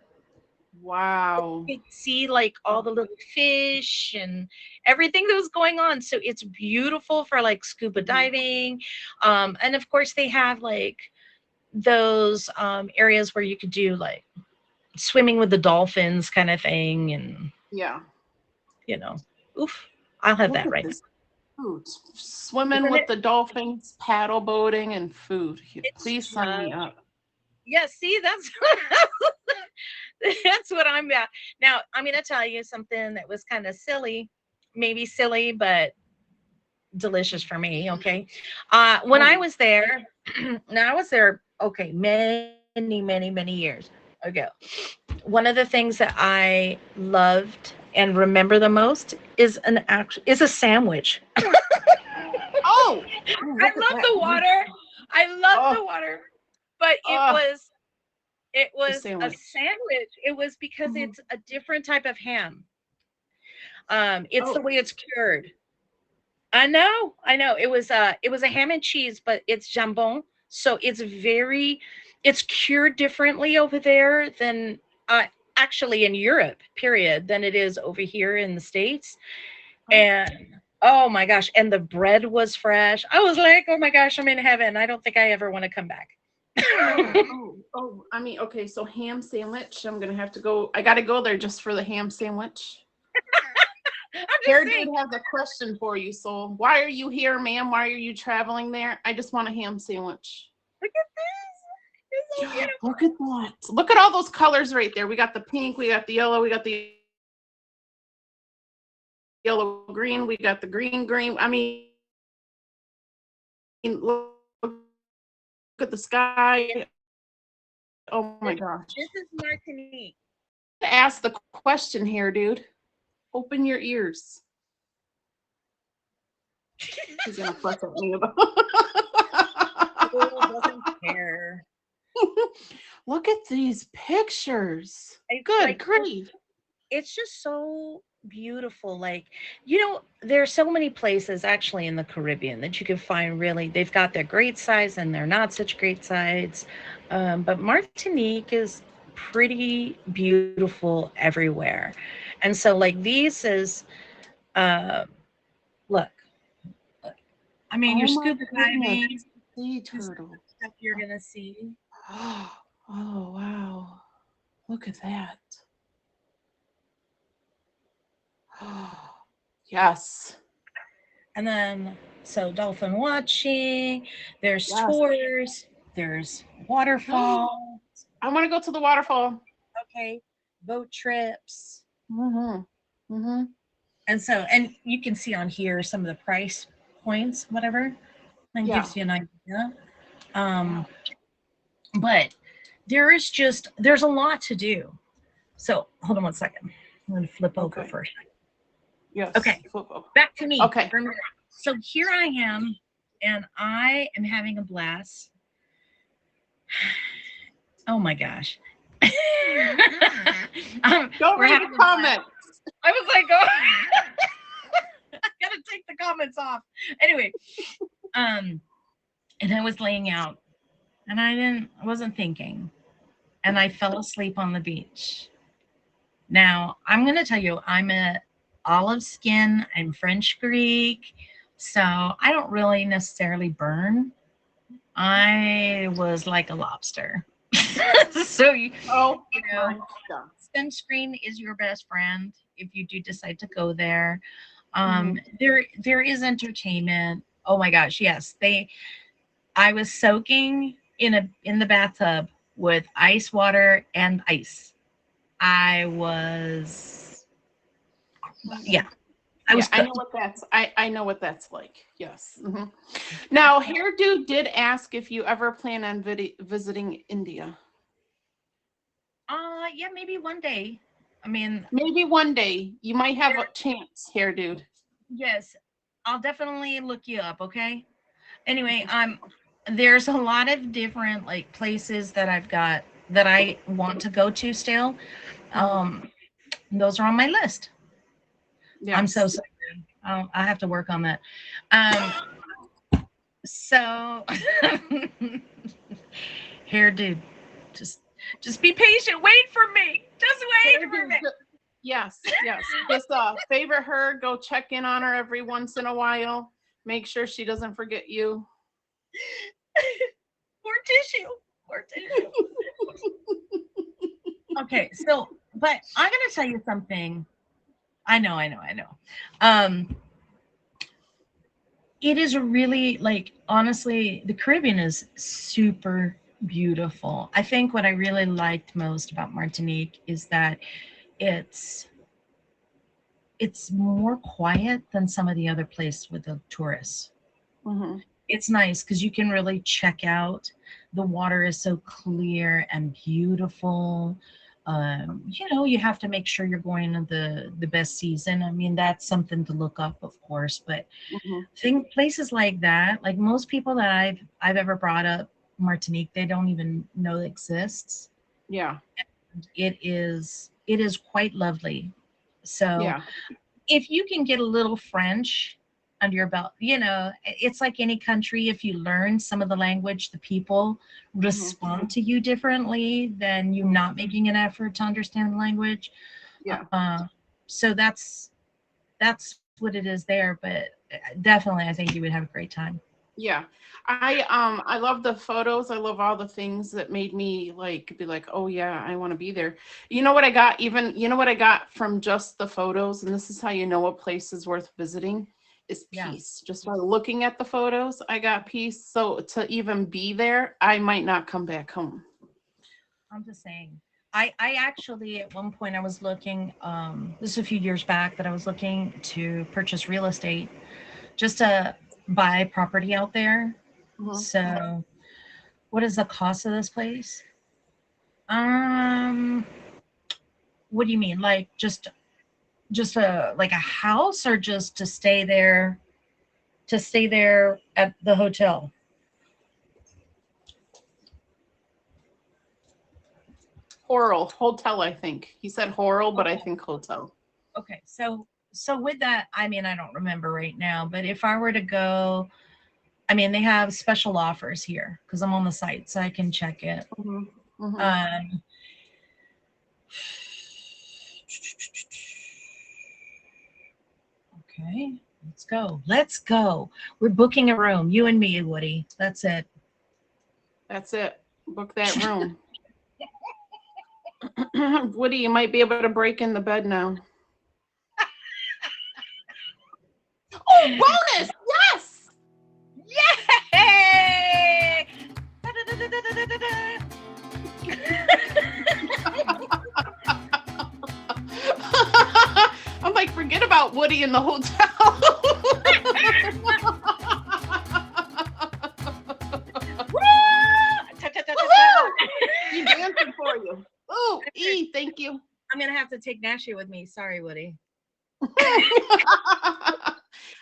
Wow. You could see like all the little fish and everything that was going on. So it's beautiful for like scuba diving. And of course they have like those areas where you could do like swimming with the dolphins kind of thing. And, Yeah. you know, oof, I'll have Look that at right this food. Swimming Isn't with it- the dolphins, paddle boating, and food. It's Please sign me up. Yeah, see, that's that's what I'm at. Now, I'm going to tell you something that was kind of silly, maybe silly, but delicious for me. Okay. When I was there, now I was there, okay, many years ago. One of the things that I loved and remember the most is is a sandwich. Oh, I love the water. I love the water, but it was a sandwich. sandwich. It was because it's a different type of ham. It's the way it's cured. I know. It was a ham and cheese, but it's jambon. So it's cured differently over there than actually in Europe, period, than it is over here in the States. And oh my gosh, and the bread was fresh. I was like, oh my gosh, I'm in heaven. I don't think I ever want to come back. I mean, okay, so ham sandwich. I'm gonna have to go. I gotta go there just for the ham sandwich. Hair dude has a question for you. So, why are you here, ma'am? Why are you traveling there? I just want a ham sandwich. Look at this. It's so beautiful. Look at that. Look at all those colors right there. We got the pink, we got the yellow, we got the yellow green, we got the green. I mean, look at the sky. Oh my gosh. This is Martinique. Ask the question here, dude. Open your ears. She's gonna fuss at me about. Doesn't care. Look at these pictures. Good Like, grief. it's just so beautiful. Like, you know, there are so many places actually in the Caribbean that you can find really, they've got their great sides and they're not such great sides. But Martinique is pretty beautiful everywhere. And so like these is, look, I mean, you're Oh my scuba diving. goodness. Sea turtle. stuff you're gonna see. Oh, wow. Look at that. Oh, yes. And then, so dolphin watching, there's Yes. tours, there's waterfall, I want to go to the waterfall. okay, boat trips. Mm-hmm. Mm-hmm. And so, and you can see on here some of the price points, whatever, and Yeah. gives you an idea. But there's a lot to do. So hold on one second. I'm going to flip over Okay. first. Yes. Okay. Back to me. Okay. For a minute. So here I am, and I am having a blast. Oh my gosh. Don't We're read having the a blast. comments. I was like, oh, I gotta take the comments off. Anyway, and I was laying out, and I wasn't thinking, and I fell asleep on the beach. Now I'm gonna tell you, I'm a olive skin. I'm French Greek, so I don't really necessarily burn. I was like a lobster. So Oh, you know, my God. sunscreen is your best friend if you do decide to go there. Mhm. There is entertainment. Oh my gosh, yes. I was soaking in the bathtub with ice water and ice. I was yeah. I was I know what that's. I know what that's like. Yes. Hmm. Now, Hairdo did ask if you ever plan on visiting India. yeah, maybe one day. I mean, Maybe one day you might have a chance, Hairdo. yes, I'll definitely look you up, okay? Anyway, there's a lot of different like places that I've got that I want to go to still. Those are on my list. Yes. I'm so sorry. I have to work on that. So here, dude, just be patient. Wait for me. Just wait for me. Yes. Just favor her. Go check in on her every once in a while. Make sure she doesn't forget you. Or tissue. Okay, so, but I'm gonna tell you something. I know. It is really like, honestly, the Caribbean is super beautiful. I think what I really liked most about Martinique is that it's more quiet than some of the other places with the tourists. Mm-hmm. It's nice because you can really check out. The water is so clear and beautiful. You have to make sure you're going in the best season. I mean, that's something to look up, of course, but think places like that, like most people that I've ever brought up Martinique, they don't even know it exists. Yeah. And it is quite lovely. So Yeah. if you can get a little French under your belt, it's like any country. If you learn some of the language, the people respond to you differently than you not making an effort to understand the language. Yeah. So that's what it is there. But definitely, I think you would have a great time. Yeah. I love the photos. I love all the things that made me be like, oh yeah, I want to be there. You know what I got from just the photos, and this is how you know a place is worth visiting, is peace. Just by looking at the photos, I got peace. So to even be there, I might not come back home. I'm just saying. I actually, at one point I was looking, this is a few years back, that I was looking to purchase real estate just to buy property out there. So what is the cost of this place? What do you mean? Like just a house, or just to stay there at the hotel? Horal hotel, I think he said Horal, but I think hotel. Okay, so with that, I mean, I don't remember right now, but if I were to go, I mean, they have special offers here because I'm on the site, so I can check it. Okay, let's go. We're booking a room, you and me, Woody. That's it. That's it. Book that room. Woody, you might be able to break in the bed now. Oh, bonus! Yes! Yay! I'm like, forget about Woody in the hotel. He dancing for you. Oh, E, thank you. I'm gonna have to take Nashi with me. Sorry, Woody.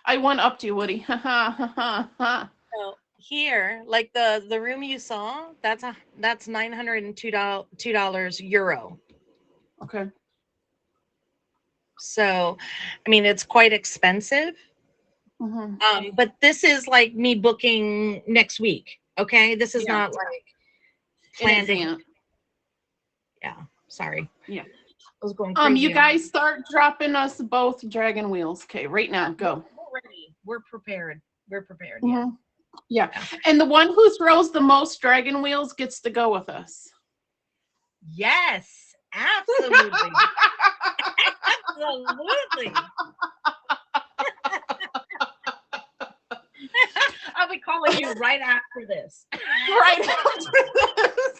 I went up to you, Woody. So here, like the room you saw, that's $902 euro. Okay. So, I mean, it's quite expensive. Mhm. But this is like me booking next week. Okay, this is Yeah. not like In planned. advance. Yeah, sorry. Yeah. I was going crazy. You guys start dropping us both dragon wheels. Okay, right now, go. We're ready. We're prepared. We're prepared. Mhm. Yeah. Yeah. And the one who throws the most dragon wheels gets to go with us. Yes, absolutely. Absolutely. I'll be calling you right after this. Right after this.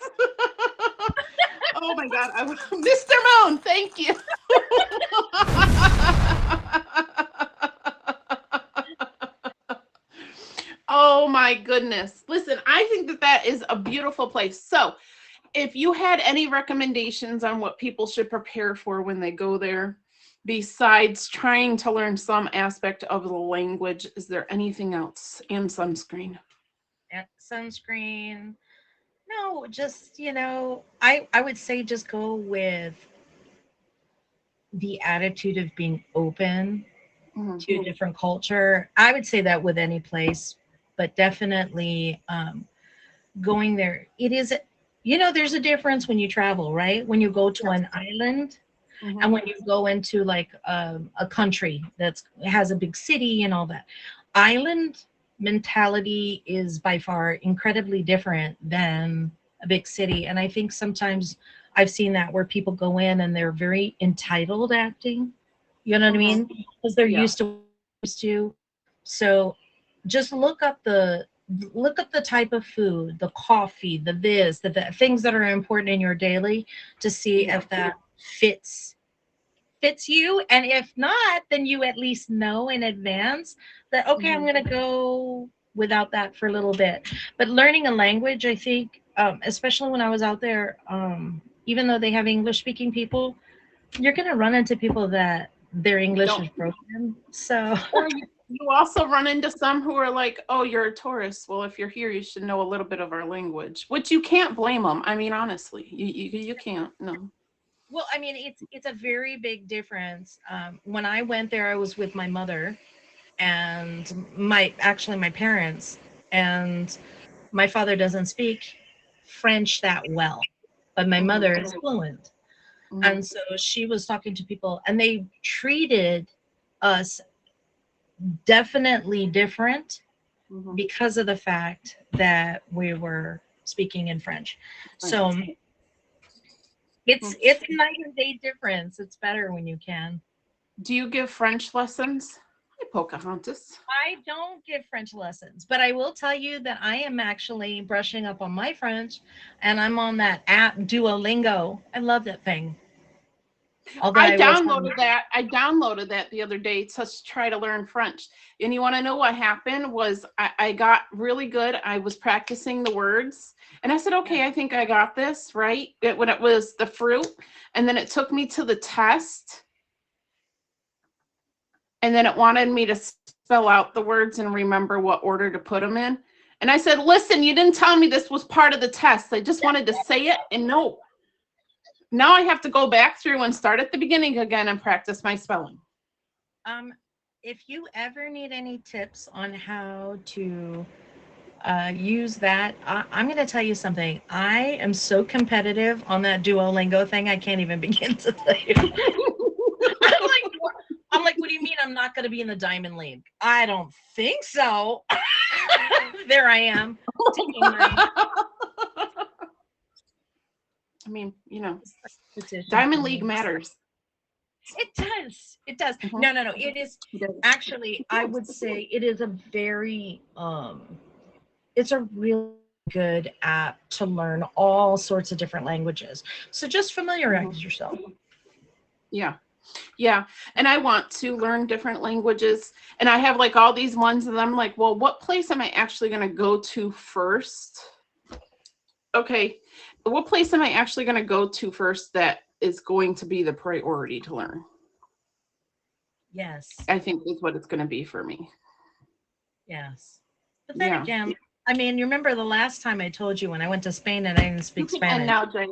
Oh my God. Mr. Moon, thank you. Oh my goodness. Listen, I think that that is a beautiful place. So, if you had any recommendations on what people should prepare for when they go there, besides trying to learn some aspect of the language, is there anything else? And sunscreen. Sunscreen. No, just, I would say just go with the attitude of being open Mhm. to a different culture. I would say that with any place, but definitely going there. It is, there's a difference when you travel, right? When you go to an island Mhm. and when you go into like a country that has a big city and all that. Island mentality is by far incredibly different than a big city. And I think sometimes I've seen that where people go in and they're very entitled acting. You know what I mean? Because they're Yeah. used to. So just look up the type of food, the coffee, the this, the things that are important in your daily to see if that fits you, and if not, then you at least know in advance that okay, I'm going to go without that for a little bit. But learning a language, I think, especially when I was out there, even though they have English speaking people, you're going to run into people that their English is broken. So Or you also run into some who are like, oh, you're a tourist. Well, if you're here, you should know a little bit of our language, which you can't blame them. I mean, honestly, you can't. No. well, I mean, it's a very big difference. When I went there, I was with my mother and my parents, and my father doesn't speak French that well, but my mother is fluent. And so she was talking to people and they treated us definitely different because of the fact that we were speaking in French. So it's a night and day difference. It's better when you can. Do you give French lessons? Hi, Pocahontas. I don't give French lessons, but I will tell you that I am actually brushing up on my French, and I'm on that app Duolingo. I love that thing. Although I downloaded that. I downloaded that the other day to try to learn French. And you want to know what happened was I got really good. I was practicing the words and I said, okay, I think I got this, right? When it was the fruit. And then it took me to the test. And then it wanted me to spell out the words and remember what order to put them in. And I said, listen, you didn't tell me this was part of the test. I just wanted to say it and no. Now I have to go back through and start at the beginning again and practice my spelling. If you ever need any tips on how to use that, I'm going to tell you something. I am so competitive on that Duolingo thing. I can't even begin to tell you. I'm like, what do you mean I'm not going to be in the Diamond League? I don't think so. There I am. I mean, you know, Petition Diamond for League me. matters. It does. It does. Mhm. No. It is It does. actually, I would say it is a very it's a really good app to learn all sorts of different languages. So just familiarize yourself. Yeah. Yeah. And I want to learn different languages. And I have like all these ones, and I'm like, well, what place am I actually going to go to first? Okay. What place am I actually going to go to first that is going to be the priority to learn? Yes. I think is what it's going to be for me. Yes. But then Yeah. again, I mean, you remember the last time I told you when I went to Spain and I didn't speak Spanish? And now, Jay,